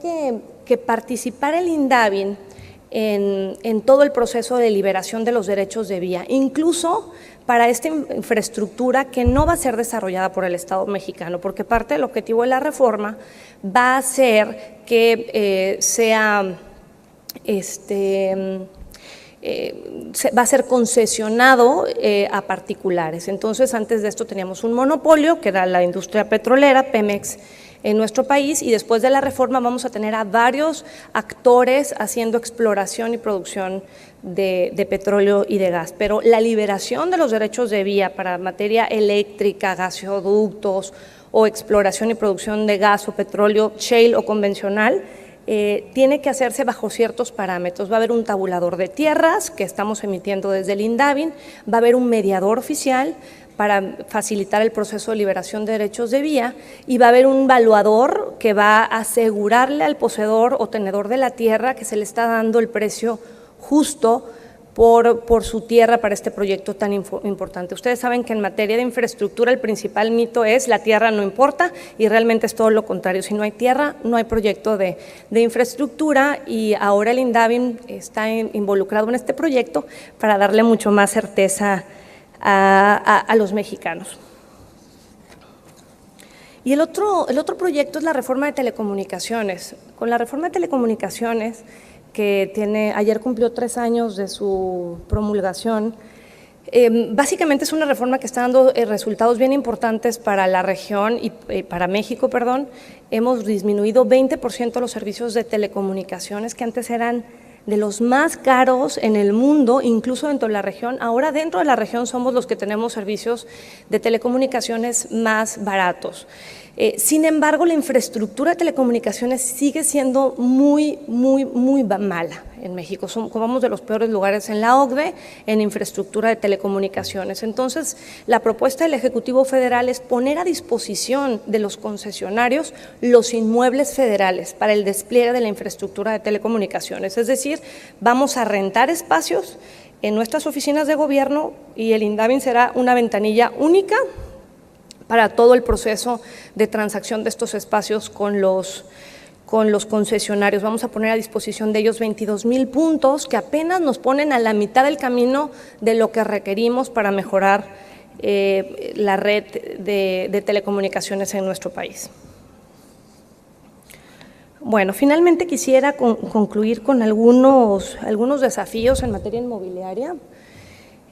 que participara el INDAVI en todo el proceso de liberación de los derechos de vía, incluso para esta infraestructura que no va a ser desarrollada por el Estado mexicano, porque parte del objetivo de la reforma va a ser que va a ser concesionado a particulares. Entonces, antes de esto teníamos un monopolio, que era la industria petrolera, Pemex, en nuestro país, y después de la reforma vamos a tener a varios actores haciendo exploración y producción de petróleo y de gas. Pero la liberación de los derechos de vía para materia eléctrica, gasoductos o exploración y producción de gas o petróleo, shale o convencional, tiene que hacerse bajo ciertos parámetros. Va a haber un tabulador de tierras que estamos emitiendo desde el INDAVI, va a haber un mediador oficial para facilitar el proceso de liberación de derechos de vía y va a haber un valuador que va a asegurarle al poseedor o tenedor de la tierra que se le está dando el precio justo por su tierra para este proyecto tan importante. Ustedes saben que en materia de infraestructura el principal mito es la tierra no importa y realmente es todo lo contrario. Si no hay tierra, no hay proyecto de infraestructura y ahora el INDAVI está involucrado en este proyecto para darle mucho más certeza a los mexicanos. Y el otro proyecto es la reforma de telecomunicaciones. Con la reforma de telecomunicaciones, que ayer cumplió 3 años de su promulgación, básicamente es una reforma que está dando resultados bien importantes para la región y para México, perdón. Hemos disminuido 20% los servicios de telecomunicaciones que antes eran de los más caros en el mundo, incluso dentro de la región. Ahora dentro de la región somos los que tenemos servicios de telecomunicaciones más baratos. Sin embargo, la infraestructura de telecomunicaciones sigue siendo muy mala en México. Somos de los peores lugares en la OCDE en infraestructura de telecomunicaciones. Entonces, la propuesta del Ejecutivo Federal es poner a disposición de los concesionarios los inmuebles federales para el despliegue de la infraestructura de telecomunicaciones. Es decir, vamos a rentar espacios en nuestras oficinas de gobierno y el INDAVI será una ventanilla única para todo el proceso de transacción de estos espacios con los concesionarios. Vamos a poner a disposición de ellos 22,000 puntos que apenas nos ponen a la mitad del camino de lo que requerimos para mejorar la red de telecomunicaciones en nuestro país. Bueno, finalmente quisiera concluir con algunos desafíos en materia inmobiliaria.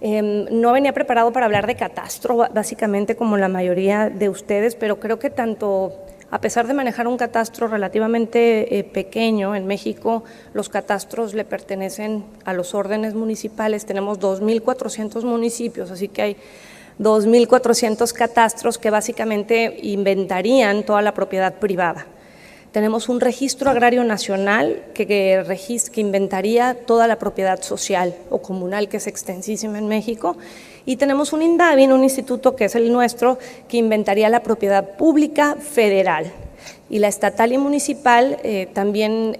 No venía preparado para hablar de catastro, básicamente como la mayoría de ustedes, pero creo que a pesar de manejar un catastro relativamente pequeño en México, los catastros le pertenecen a los órdenes municipales. Tenemos 2,400 municipios, así que hay 2,400 catastros que básicamente inventarían toda la propiedad privada. Tenemos un registro agrario nacional que inventaría toda la propiedad social o comunal, que es extensísima en México, y tenemos un INDAVI, un instituto que es el nuestro, que inventaría la propiedad pública federal. Y la estatal y municipal también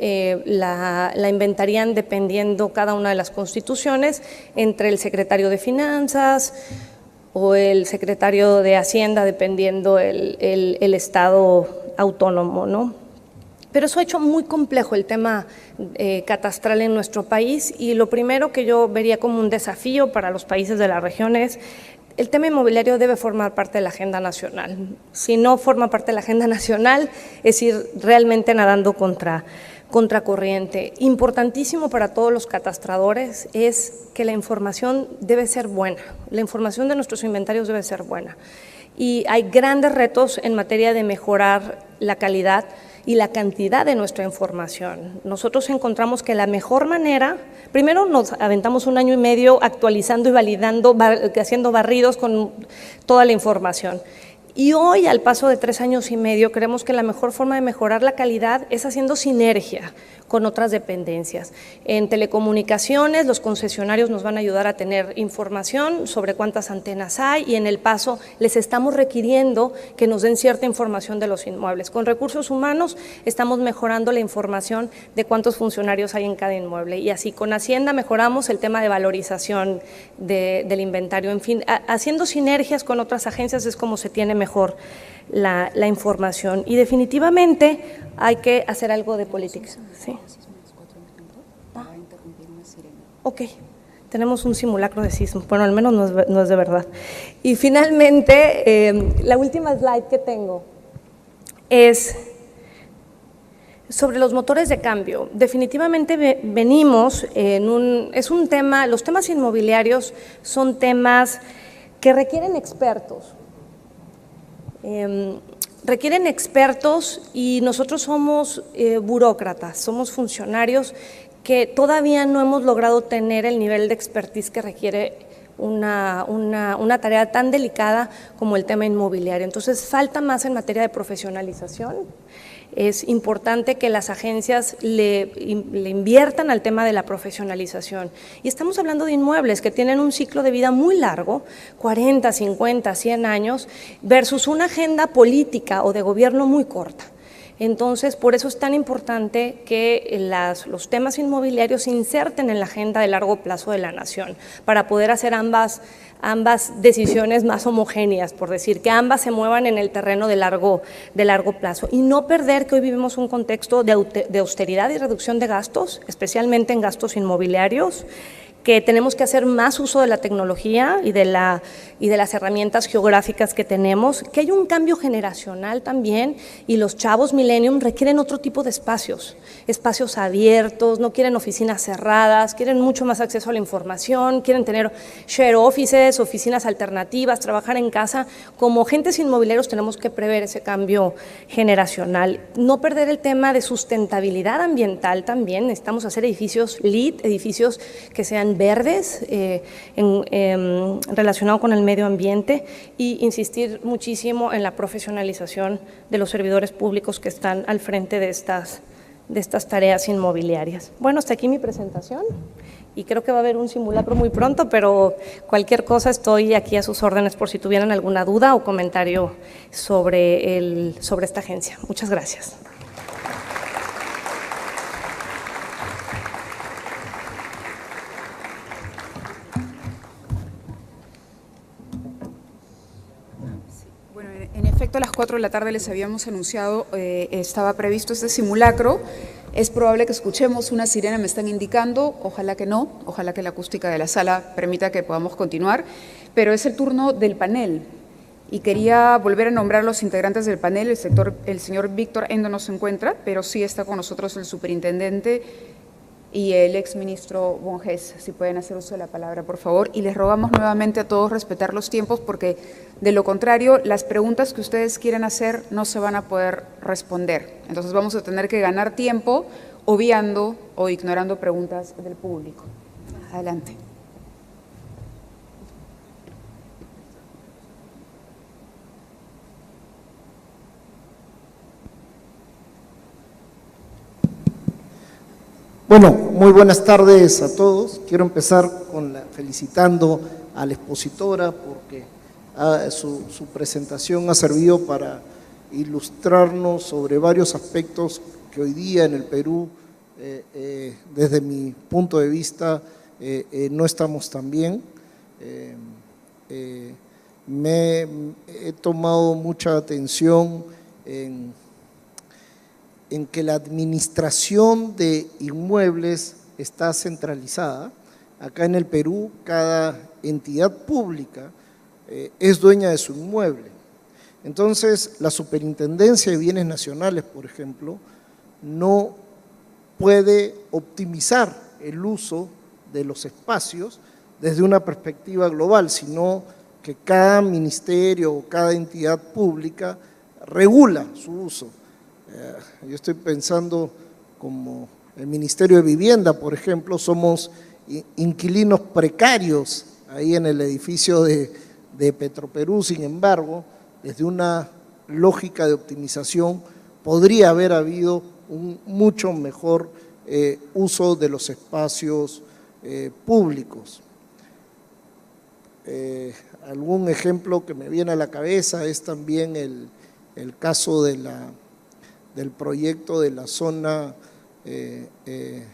la inventarían dependiendo cada una de las constituciones entre el secretario de Finanzas o el secretario de Hacienda, dependiendo el estado autónomo, ¿no? Pero eso ha hecho muy complejo el tema catastral en nuestro país y lo primero que yo vería como un desafío para los países de la región es el tema inmobiliario debe formar parte de la agenda nacional. Si no forma parte de la agenda nacional, es ir realmente nadando contracorriente. Importantísimo para todos los catastradores es que la información debe ser buena, la información de nuestros inventarios debe ser buena. Y hay grandes retos en materia de mejorar la calidad y la cantidad de nuestra información. Nosotros encontramos que la mejor manera, primero nos aventamos 1 año y medio actualizando y validando, haciendo barridos con toda la información. Y hoy, al paso de 3 años y medio, creemos que la mejor forma de mejorar la calidad es haciendo sinergia con otras dependencias. En telecomunicaciones, los concesionarios nos van a ayudar a tener información sobre cuántas antenas hay y en el paso les estamos requiriendo que nos den cierta información de los inmuebles. Con recursos humanos estamos mejorando la información de cuántos funcionarios hay en cada inmueble y así con Hacienda mejoramos el tema de valorización del inventario. En fin, haciendo sinergias con otras agencias es como se tiene mejor la información y definitivamente hay que hacer algo de política. ¿Sí? Ok, tenemos un simulacro de sismo, bueno, al menos no es de verdad. Y finalmente, la última slide que tengo es sobre los motores de cambio. Definitivamente venimos es un tema, los temas inmobiliarios son temas que requieren expertos. Requieren expertos y nosotros somos burócratas, somos funcionarios que todavía no hemos logrado tener el nivel de expertise que requiere una tarea tan delicada como el tema inmobiliario. Entonces, falta más en materia de profesionalización. Es importante que las agencias le inviertan al tema de la profesionalización. Y estamos hablando de inmuebles que tienen un ciclo de vida muy largo, 40, 50, 100 años, versus una agenda política o de gobierno muy corta. Entonces, por eso es tan importante que los temas inmobiliarios se inserten en la agenda de largo plazo de la nación, para poder hacer ambas decisiones más homogéneas, por decir, que ambas se muevan en el terreno de largo plazo y no perder que hoy vivimos un contexto de austeridad y reducción de gastos, especialmente en gastos inmobiliarios, que tenemos que hacer más uso de la tecnología y de las herramientas geográficas que tenemos, que hay un cambio generacional también y los chavos millennium requieren otro tipo de espacios abiertos, no quieren oficinas cerradas, quieren mucho más acceso a la información, quieren tener share offices, oficinas alternativas, trabajar en casa. Como agentes inmobiliarios tenemos que prever ese cambio generacional, no perder el tema de sustentabilidad ambiental también, necesitamos hacer edificios LEED, edificios que sean verdes, relacionado con el medio ambiente y insistir muchísimo en la profesionalización de los servidores públicos que están al frente de estas tareas inmobiliarias. Bueno, hasta aquí mi presentación y creo que va a haber un simulacro muy pronto, pero cualquier cosa estoy aquí a sus órdenes por si tuvieran alguna duda o comentario sobre esta agencia. Muchas gracias. En efecto, a las 4 de la tarde les habíamos anunciado, estaba previsto este simulacro. Es probable que escuchemos una sirena, me están indicando, ojalá que no, ojalá que la acústica de la sala permita que podamos continuar, pero es el turno del panel y quería volver a nombrar los integrantes del panel. El señor Víctor Endo no se encuentra, pero sí está con nosotros el superintendente y el exministro Bonges, si pueden hacer uso de la palabra, por favor. Y les rogamos nuevamente a todos respetar los tiempos, porque de lo contrario, las preguntas que ustedes quieran hacer no se van a poder responder. Entonces vamos a tener que ganar tiempo obviando o ignorando preguntas del público. Adelante. Bueno, muy buenas tardes a todos. Quiero empezar felicitando a la expositora porque su presentación ha servido para ilustrarnos sobre varios aspectos que hoy día en el Perú, desde mi punto de vista, no estamos tan bien. He tomado mucha atención en que la administración de inmuebles está centralizada. Acá en el Perú, cada entidad pública es dueña de su inmueble. Entonces, la Superintendencia de Bienes Nacionales, por ejemplo, no puede optimizar el uso de los espacios desde una perspectiva global, sino que cada ministerio o cada entidad pública regula su uso. Yo estoy pensando como el Ministerio de Vivienda, por ejemplo, somos inquilinos precarios ahí en el edificio de Petroperú. Sin embargo, desde una lógica de optimización podría haber habido un mucho mejor uso de los espacios públicos. Algún ejemplo que me viene a la cabeza es también el caso del proyecto de la zona de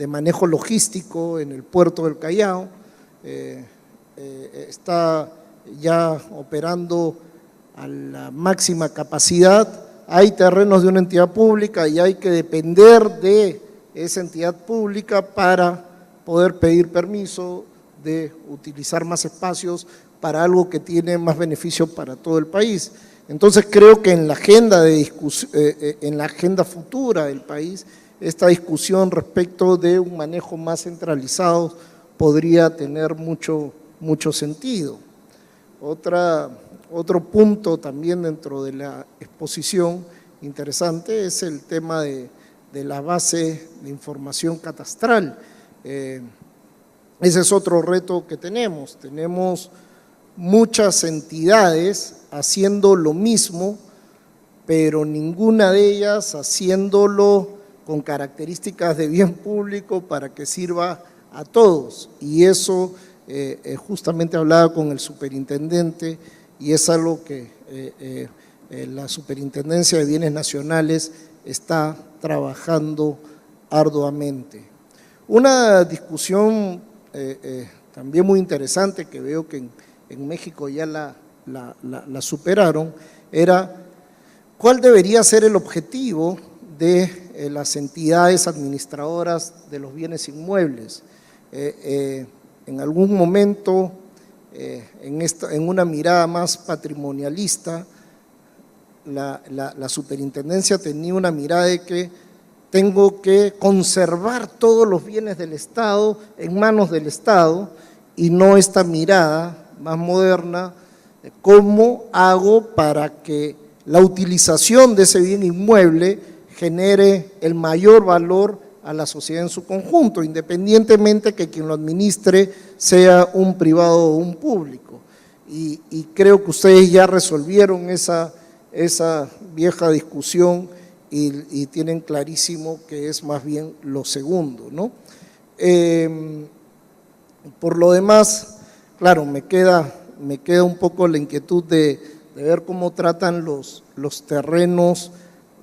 manejo logístico en el puerto del Callao. Está ya operando a la máxima capacidad. Hay terrenos de una entidad pública y hay que depender de esa entidad pública para poder pedir permiso de utilizar más espacios para algo que tiene más beneficio para todo el país. Entonces creo que en la agenda en la agenda futura del país, esta discusión respecto de un manejo más centralizado podría tener mucho sentido. Otro punto también dentro de la exposición interesante es el tema de la base de información catastral. Ese es otro reto que tenemos. Tenemos muchas entidades haciendo lo mismo, pero ninguna de ellas haciéndolo con características de bien público para que sirva a todos. Y eso justamente hablaba con el superintendente y es algo que la Superintendencia de Bienes Nacionales está trabajando arduamente. Una discusión también muy interesante que veo que en México ya la superaron, era cuál debería ser el objetivo de las entidades administradoras de los bienes inmuebles. En algún momento, en una mirada más patrimonialista, la superintendencia tenía una mirada de que tengo que conservar todos los bienes del Estado en manos del Estado y no esta mirada más moderna de cómo hago para que la utilización de ese bien inmueble genere el mayor valor a la sociedad en su conjunto, independientemente que quien lo administre sea un privado o un público. Y creo que ustedes ya resolvieron esa vieja discusión y tienen clarísimo que es más bien lo segundo, ¿no? Por lo demás, claro, me queda un poco la inquietud de ver cómo tratan los terrenos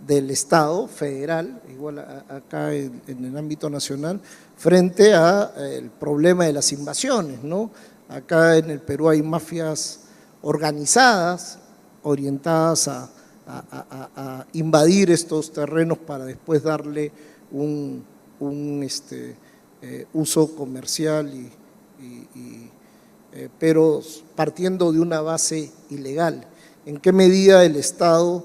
del Estado federal, igual acá en el ámbito nacional, frente al problema de las invasiones, ¿no? Acá en el Perú hay mafias organizadas, orientadas a invadir estos terrenos para después darle un uso comercial, pero partiendo de una base ilegal. ¿En qué medida el Estado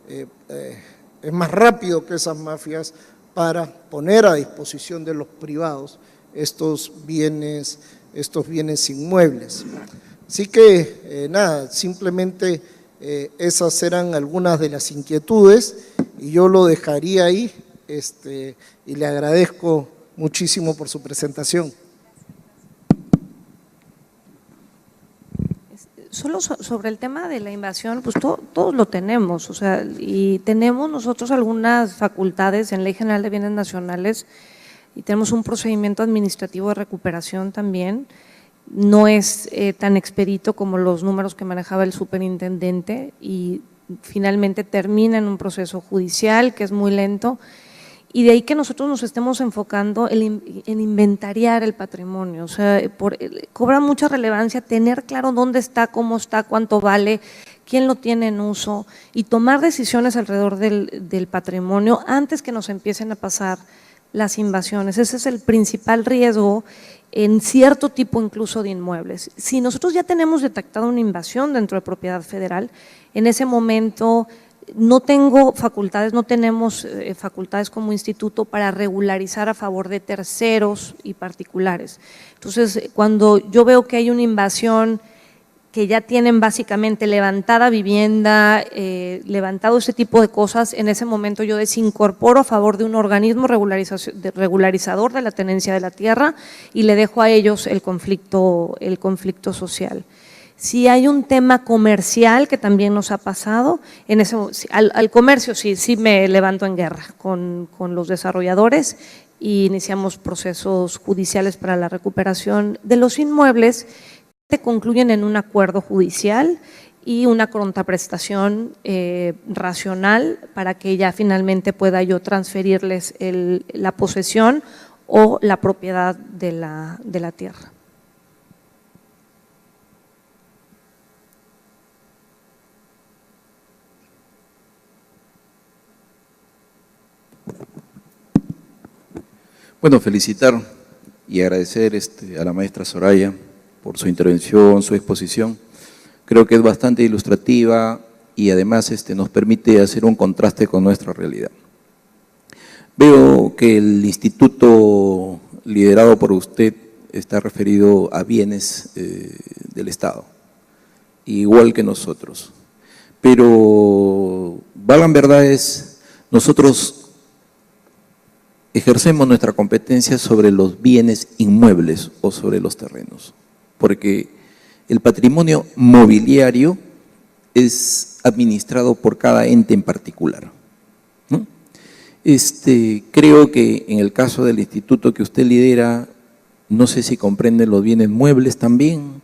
es más rápido que esas mafias para poner a disposición de los privados estos bienes inmuebles? Así que nada, simplemente esas eran algunas de las inquietudes y yo lo dejaría ahí y le agradezco muchísimo por su presentación. Solo sobre el tema de la invasión, pues todos lo tenemos, o sea, y tenemos nosotros algunas facultades en Ley General de Bienes Nacionales y tenemos un procedimiento administrativo de recuperación también. No es tan expedito como los números que manejaba el superintendente y finalmente termina en un proceso judicial que es muy lento. Y de ahí que nosotros nos estemos enfocando en inventariar el patrimonio, o sea, cobra mucha relevancia tener claro dónde está, cómo está, cuánto vale, quién lo tiene en uso y tomar decisiones alrededor del patrimonio antes que nos empiecen a pasar las invasiones. Ese es el principal riesgo en cierto tipo incluso de inmuebles. Si nosotros ya tenemos detectado una invasión dentro de propiedad federal, en ese momento no tenemos facultades como instituto para regularizar a favor de terceros y particulares. Entonces, cuando yo veo que hay una invasión que ya tienen básicamente levantada vivienda, levantado ese tipo de cosas, en ese momento yo desincorporo a favor de un organismo regularizador de la tenencia de la tierra y le dejo a ellos el conflicto social. Si hay un tema comercial que también nos ha pasado, al comercio sí me levanto en guerra con los desarrolladores y iniciamos procesos judiciales para la recuperación de los inmuebles que concluyen en un acuerdo judicial y una contraprestación racional para que ya finalmente pueda yo transferirles la posesión o la propiedad de la tierra. Bueno, felicitar y agradecer a la maestra Soraya por su intervención, su exposición. Creo que es bastante ilustrativa y además nos permite hacer un contraste con nuestra realidad. Veo que el instituto liderado por usted está referido a bienes del Estado, igual que nosotros. Pero, valgan verdades, nosotros ejercemos nuestra competencia sobre los bienes inmuebles o sobre los terrenos, porque el patrimonio mobiliario es administrado por cada ente en particular, ¿no? Creo que en el caso del instituto que usted lidera, no sé si comprende los bienes muebles también.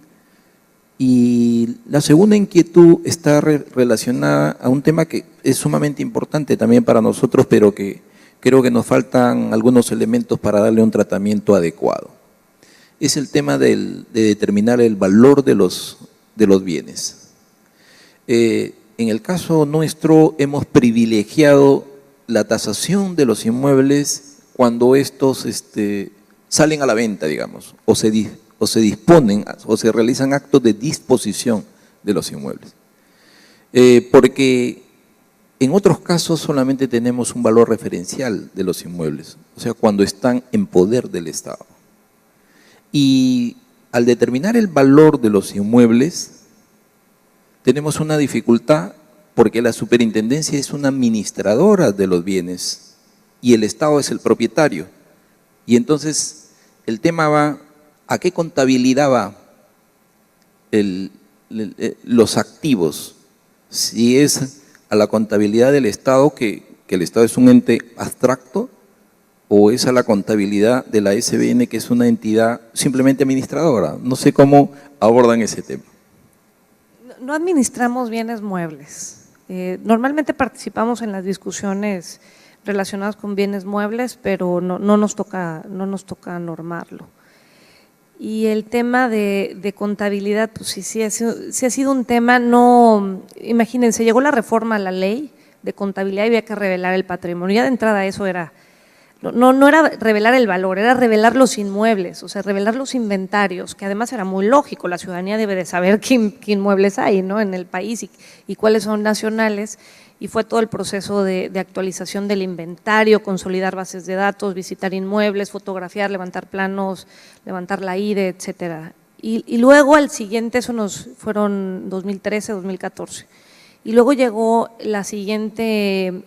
Y la segunda inquietud está relacionada a un tema que es sumamente importante también para nosotros, pero que creo que nos faltan algunos elementos para darle un tratamiento adecuado. Es el tema de determinar el valor de los bienes. En el caso nuestro hemos privilegiado la tasación de los inmuebles cuando estos salen a la venta, digamos, o se disponen o se realizan actos de disposición de los inmuebles. Porque en otros casos solamente tenemos un valor referencial de los inmuebles, o sea, cuando están en poder del Estado. Y al determinar el valor de los inmuebles, tenemos una dificultad porque la superintendencia es una administradora de los bienes y el Estado es el propietario. Y entonces el tema va, ¿a qué contabilidad va los activos? Si es a la contabilidad del Estado, que el Estado es un ente abstracto, o es a la contabilidad de la SBN, que es una entidad simplemente administradora. No sé cómo abordan ese tema. No administramos bienes muebles. Normalmente participamos en las discusiones relacionadas con bienes muebles, pero no nos toca normarlo. Y el tema de contabilidad, pues sí ha sido un tema, imagínense, llegó la reforma a la ley de contabilidad y había que revelar el patrimonio. Ya de entrada eso era, no era revelar el valor, era revelar los inmuebles, o sea, revelar los inventarios, que además era muy lógico, la ciudadanía debe de saber qué inmuebles hay, ¿no?, en el país y cuáles son nacionales. Y fue todo el proceso de actualización del inventario, consolidar bases de datos, visitar inmuebles, fotografiar, levantar planos, levantar la IDE, etcétera. Y luego al siguiente, eso fueron 2013, 2014. Y luego llegó la siguiente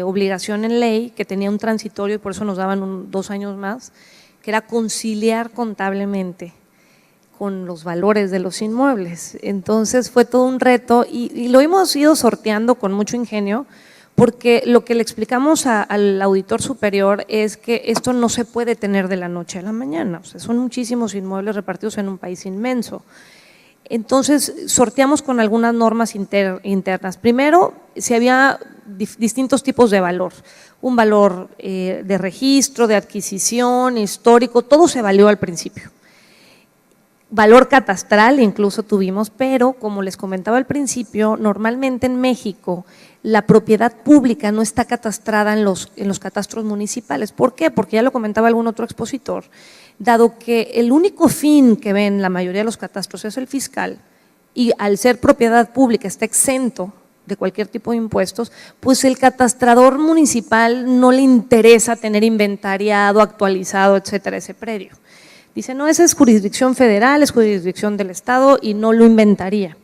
obligación en ley, que tenía un transitorio y por eso nos daban 2 años más, que era conciliar contablemente con los valores de los inmuebles. Entonces fue todo un reto y lo hemos ido sorteando con mucho ingenio, porque lo que le explicamos al auditor superior es que esto no se puede tener de la noche a la mañana, o sea, son muchísimos inmuebles repartidos en un país inmenso. Entonces sorteamos con algunas normas internas. Primero, si había distintos tipos de valor, un valor de registro, de adquisición, histórico, todo se valió al principio. Valor catastral incluso tuvimos, pero como les comentaba al principio, normalmente en México la propiedad pública no está catastrada en los catastros municipales. ¿Por qué? Porque ya lo comentaba algún otro expositor, dado que el único fin que ven la mayoría de los catastros es el fiscal y al ser propiedad pública está exento de cualquier tipo de impuestos, pues el catastrador municipal no le interesa tener inventariado, actualizado, etcétera, ese predio. Dice, no, esa es jurisdicción federal, es jurisdicción del Estado y no lo inventaría.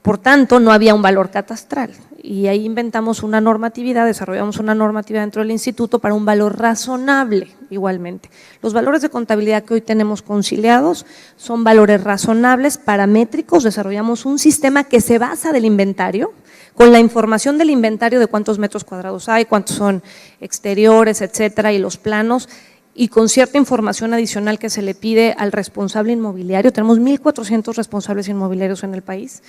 Por tanto, no había un valor catastral y ahí inventamos una normatividad, desarrollamos una normatividad dentro del instituto para un valor razonable igualmente. Los valores de contabilidad que hoy tenemos conciliados son valores razonables, paramétricos, desarrollamos un sistema que se basa del inventario, con la información del inventario de cuántos metros cuadrados hay, cuántos son exteriores, etcétera, y los planos, y con cierta información adicional que se le pide al responsable inmobiliario. Tenemos 1,400 responsables inmobiliarios en el país.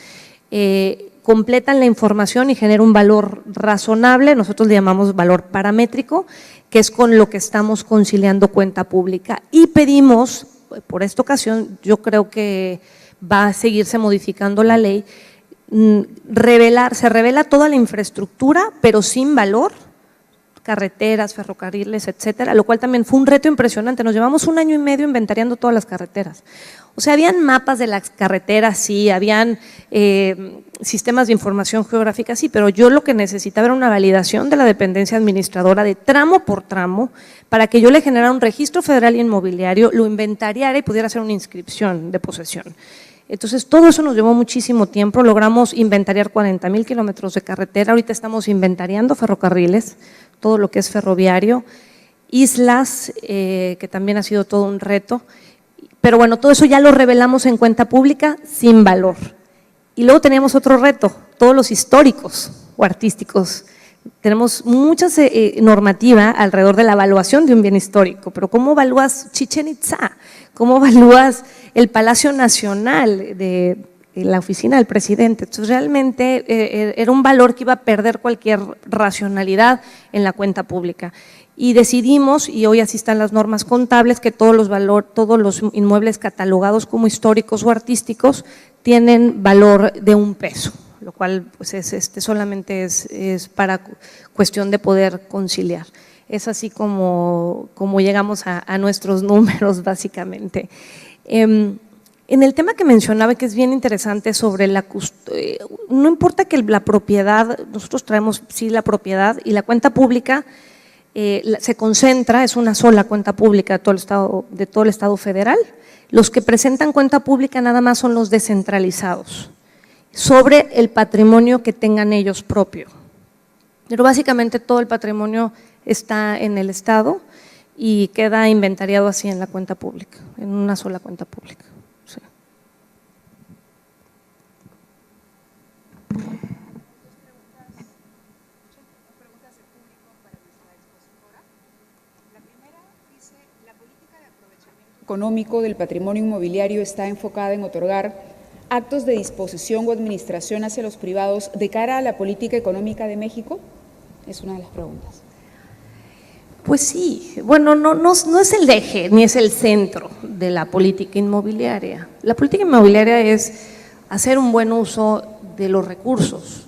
Completan la información y genera un valor razonable, nosotros le llamamos valor paramétrico, que es con lo que estamos conciliando cuenta pública. Y pedimos, por esta ocasión, yo creo que va a seguirse modificando la ley, se revela toda la infraestructura, pero sin valor, carreteras, ferrocarriles, etcétera, lo cual también fue un reto impresionante. Nos llevamos 1 año y medio inventariando todas las carreteras. O sea, habían mapas de las carreteras, sí, habían sistemas de información geográfica, sí, pero yo lo que necesitaba era una validación de la dependencia administradora de tramo por tramo para que yo le generara un registro federal inmobiliario, lo inventariara y pudiera hacer una inscripción de posesión. Entonces, todo eso nos llevó muchísimo tiempo, logramos inventariar 40,000 kilómetros de carretera, ahorita estamos inventariando ferrocarriles, todo lo que es ferroviario, islas, que también ha sido todo un reto, pero bueno, todo eso ya lo revelamos en cuenta pública sin valor. Y luego teníamos otro reto, todos los históricos o artísticos. Tenemos mucha normativa alrededor de la evaluación de un bien histórico, pero ¿cómo evalúas Chichén Itzá? ¿Cómo evalúas el Palacio Nacional de la oficina del presidente? Entonces, realmente era un valor que iba a perder cualquier racionalidad en la cuenta pública. Y decidimos, y hoy así están las normas contables, que todos los inmuebles catalogados como históricos o artísticos tienen valor de $1, lo cual pues solamente es para cuestión de poder conciliar. Es así como llegamos a nuestros números básicamente. En el tema que mencionaba, que es bien interesante sobre no importa que la propiedad, nosotros traemos sí la propiedad y la cuenta pública se concentra, es una sola cuenta pública de todo el Estado federal. Los que presentan cuenta pública nada más son los descentralizados, sobre el patrimonio que tengan ellos propio. Pero básicamente todo el patrimonio está en el Estado y queda inventariado así en la cuenta pública, en una sola cuenta pública. Sí. Económico del patrimonio inmobiliario está enfocada en otorgar actos de disposición o administración hacia los privados de cara a la política económica de México? Es una de las preguntas. Pues sí, bueno, no es el eje ni es el centro de la política inmobiliaria. La política inmobiliaria es hacer un buen uso de los recursos,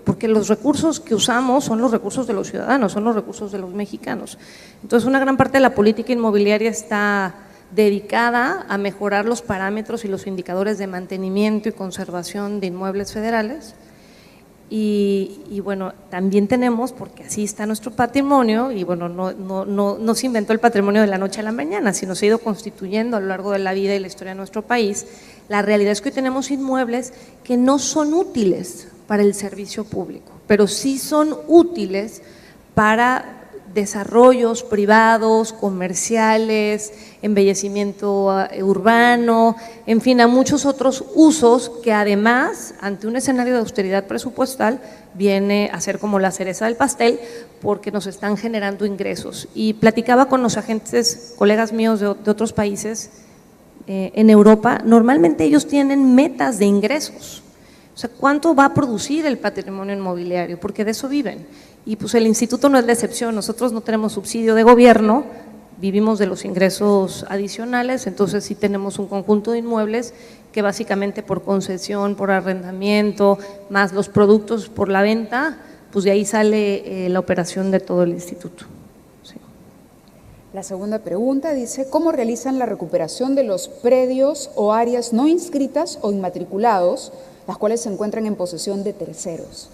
porque los recursos que usamos son los recursos de los ciudadanos, son los recursos de los mexicanos. Entonces, una gran parte de la política inmobiliaria está dedicada a mejorar los parámetros y los indicadores de mantenimiento y conservación de inmuebles federales. Y bueno, también tenemos, porque así está nuestro patrimonio, y bueno, no se inventó el patrimonio de la noche a la mañana, sino se ha ido constituyendo a lo largo de la vida y la historia de nuestro país. La realidad es que hoy tenemos inmuebles que no son útiles para el servicio público, pero sí son útiles para desarrollos privados, comerciales, embellecimiento urbano, en fin, a muchos otros usos que además, ante un escenario de austeridad presupuestal, viene a ser como la cereza del pastel porque nos están generando ingresos. Y platicaba con los agentes, colegas míos de otros países en Europa, normalmente ellos tienen metas de ingresos. O sea, ¿cuánto va a producir el patrimonio inmobiliario? Porque de eso viven. Y pues el instituto no es la excepción, nosotros no tenemos subsidio de gobierno, vivimos de los ingresos adicionales, entonces sí tenemos un conjunto de inmuebles que básicamente por concesión, por arrendamiento, más los productos por la venta, pues de ahí sale la operación de todo el instituto. Sí. La segunda pregunta dice, ¿cómo realizan la recuperación de los predios o áreas no inscritas o inmatriculados, las cuales se encuentran en posesión de terceros?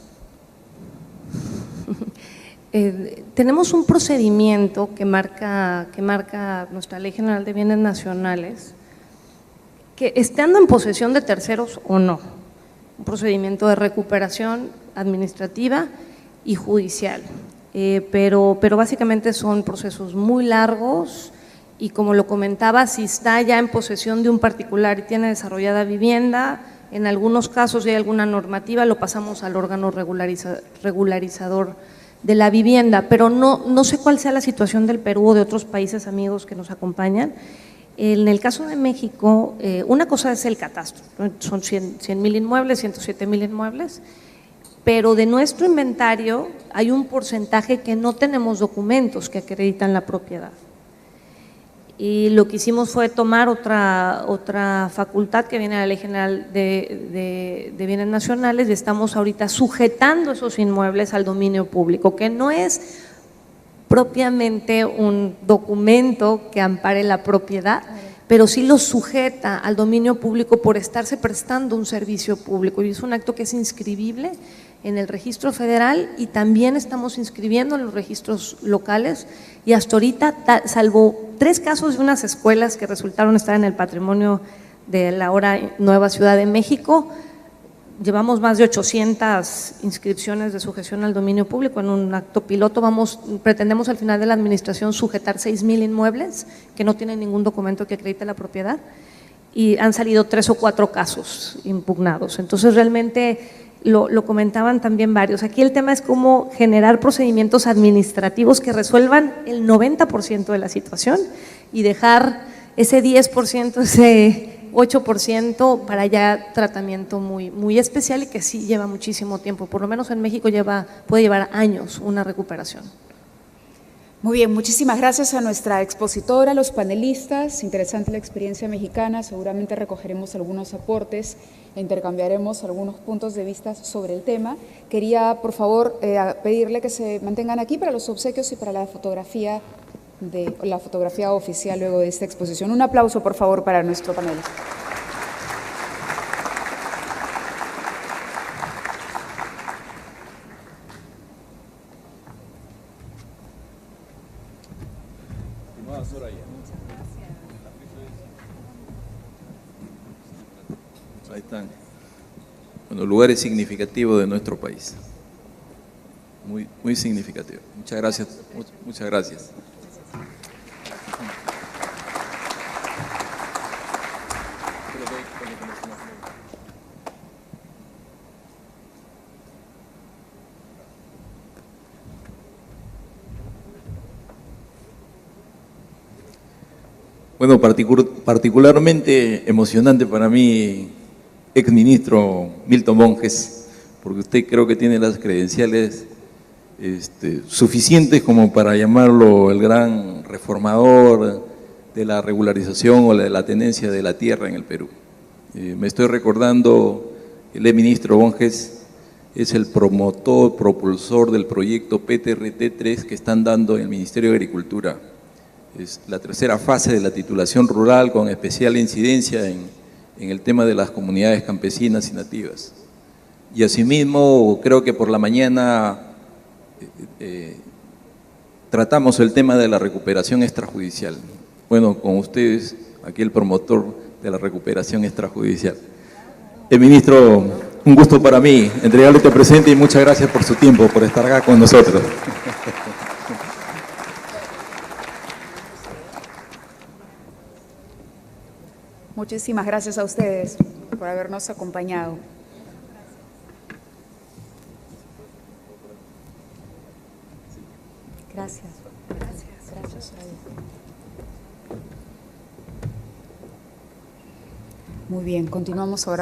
Tenemos un procedimiento que marca nuestra Ley General de Bienes Nacionales, que estando en posesión de terceros o no, un procedimiento de recuperación administrativa y judicial, pero básicamente son procesos muy largos y, como lo comentaba, si está ya en posesión de un particular y tiene desarrollada vivienda, en algunos casos, si hay alguna normativa, lo pasamos al órgano regularizador de la vivienda, pero no sé cuál sea la situación del Perú o de otros países amigos que nos acompañan. En el caso de México, una cosa es el catastro, son 100,000 inmuebles, 107,000 inmuebles, pero de nuestro inventario hay un porcentaje que no tenemos documentos que acreditan la propiedad. Y lo que hicimos fue tomar otra facultad que viene de la Ley General de Bienes Nacionales y estamos ahorita sujetando esos inmuebles al dominio público, que no es propiamente un documento que ampare la propiedad, pero sí lo sujeta al dominio público por estarse prestando un servicio público, y es un acto que es inscribible en el registro federal y también estamos inscribiendo en los registros locales, y hasta ahorita, salvo 3 casos de unas escuelas que resultaron estar en el patrimonio de la ahora nueva Ciudad de México, llevamos más de 800 inscripciones de sujeción al dominio público en un acto piloto. Pretendemos al final de la administración sujetar 6,000 inmuebles que no tienen ningún documento que acredite la propiedad, y han salido 3 o 4 casos impugnados. Entonces, realmente lo comentaban también varios. Aquí el tema es cómo generar procedimientos administrativos que resuelvan el 90% de la situación y dejar ese 10%, ese 8% para ya tratamiento muy especial y que sí lleva muchísimo tiempo. Por lo menos en México puede llevar años una recuperación. Muy bien, muchísimas gracias a nuestra expositora, a los panelistas. Interesante la experiencia mexicana, seguramente recogeremos algunos aportes e intercambiaremos algunos puntos de vista sobre el tema. Quería, por favor, pedirle que se mantengan aquí para los obsequios y para la fotografía oficial luego de esta exposición. Un aplauso, por favor, para nuestro panel. Ahí están. Bueno, lugares significativos de nuestro país. Muy significativo. Muchas gracias. Muchas gracias. Bueno, particularmente emocionante para mí, exministro Milton Monjes, porque usted creo que tiene las credenciales suficientes como para llamarlo el gran reformador de la regularización o de la tenencia de la tierra en el Perú. Me estoy recordando que el ministro Monjes es el promotor, propulsor del proyecto PTRT3 que están dando en el Ministerio de Agricultura. Es la tercera fase de la titulación rural con especial incidencia en el tema de las comunidades campesinas y nativas. Y asimismo, creo que por la mañana tratamos el tema de la recuperación extrajudicial. Bueno, con ustedes, aquí el promotor de la recuperación extrajudicial. Ministro, un gusto para mí entregarle este presente y muchas gracias por su tiempo, por estar acá con nosotros. Muchísimas gracias a ustedes por habernos acompañado. Gracias. Gracias. Muy bien, continuamos ahora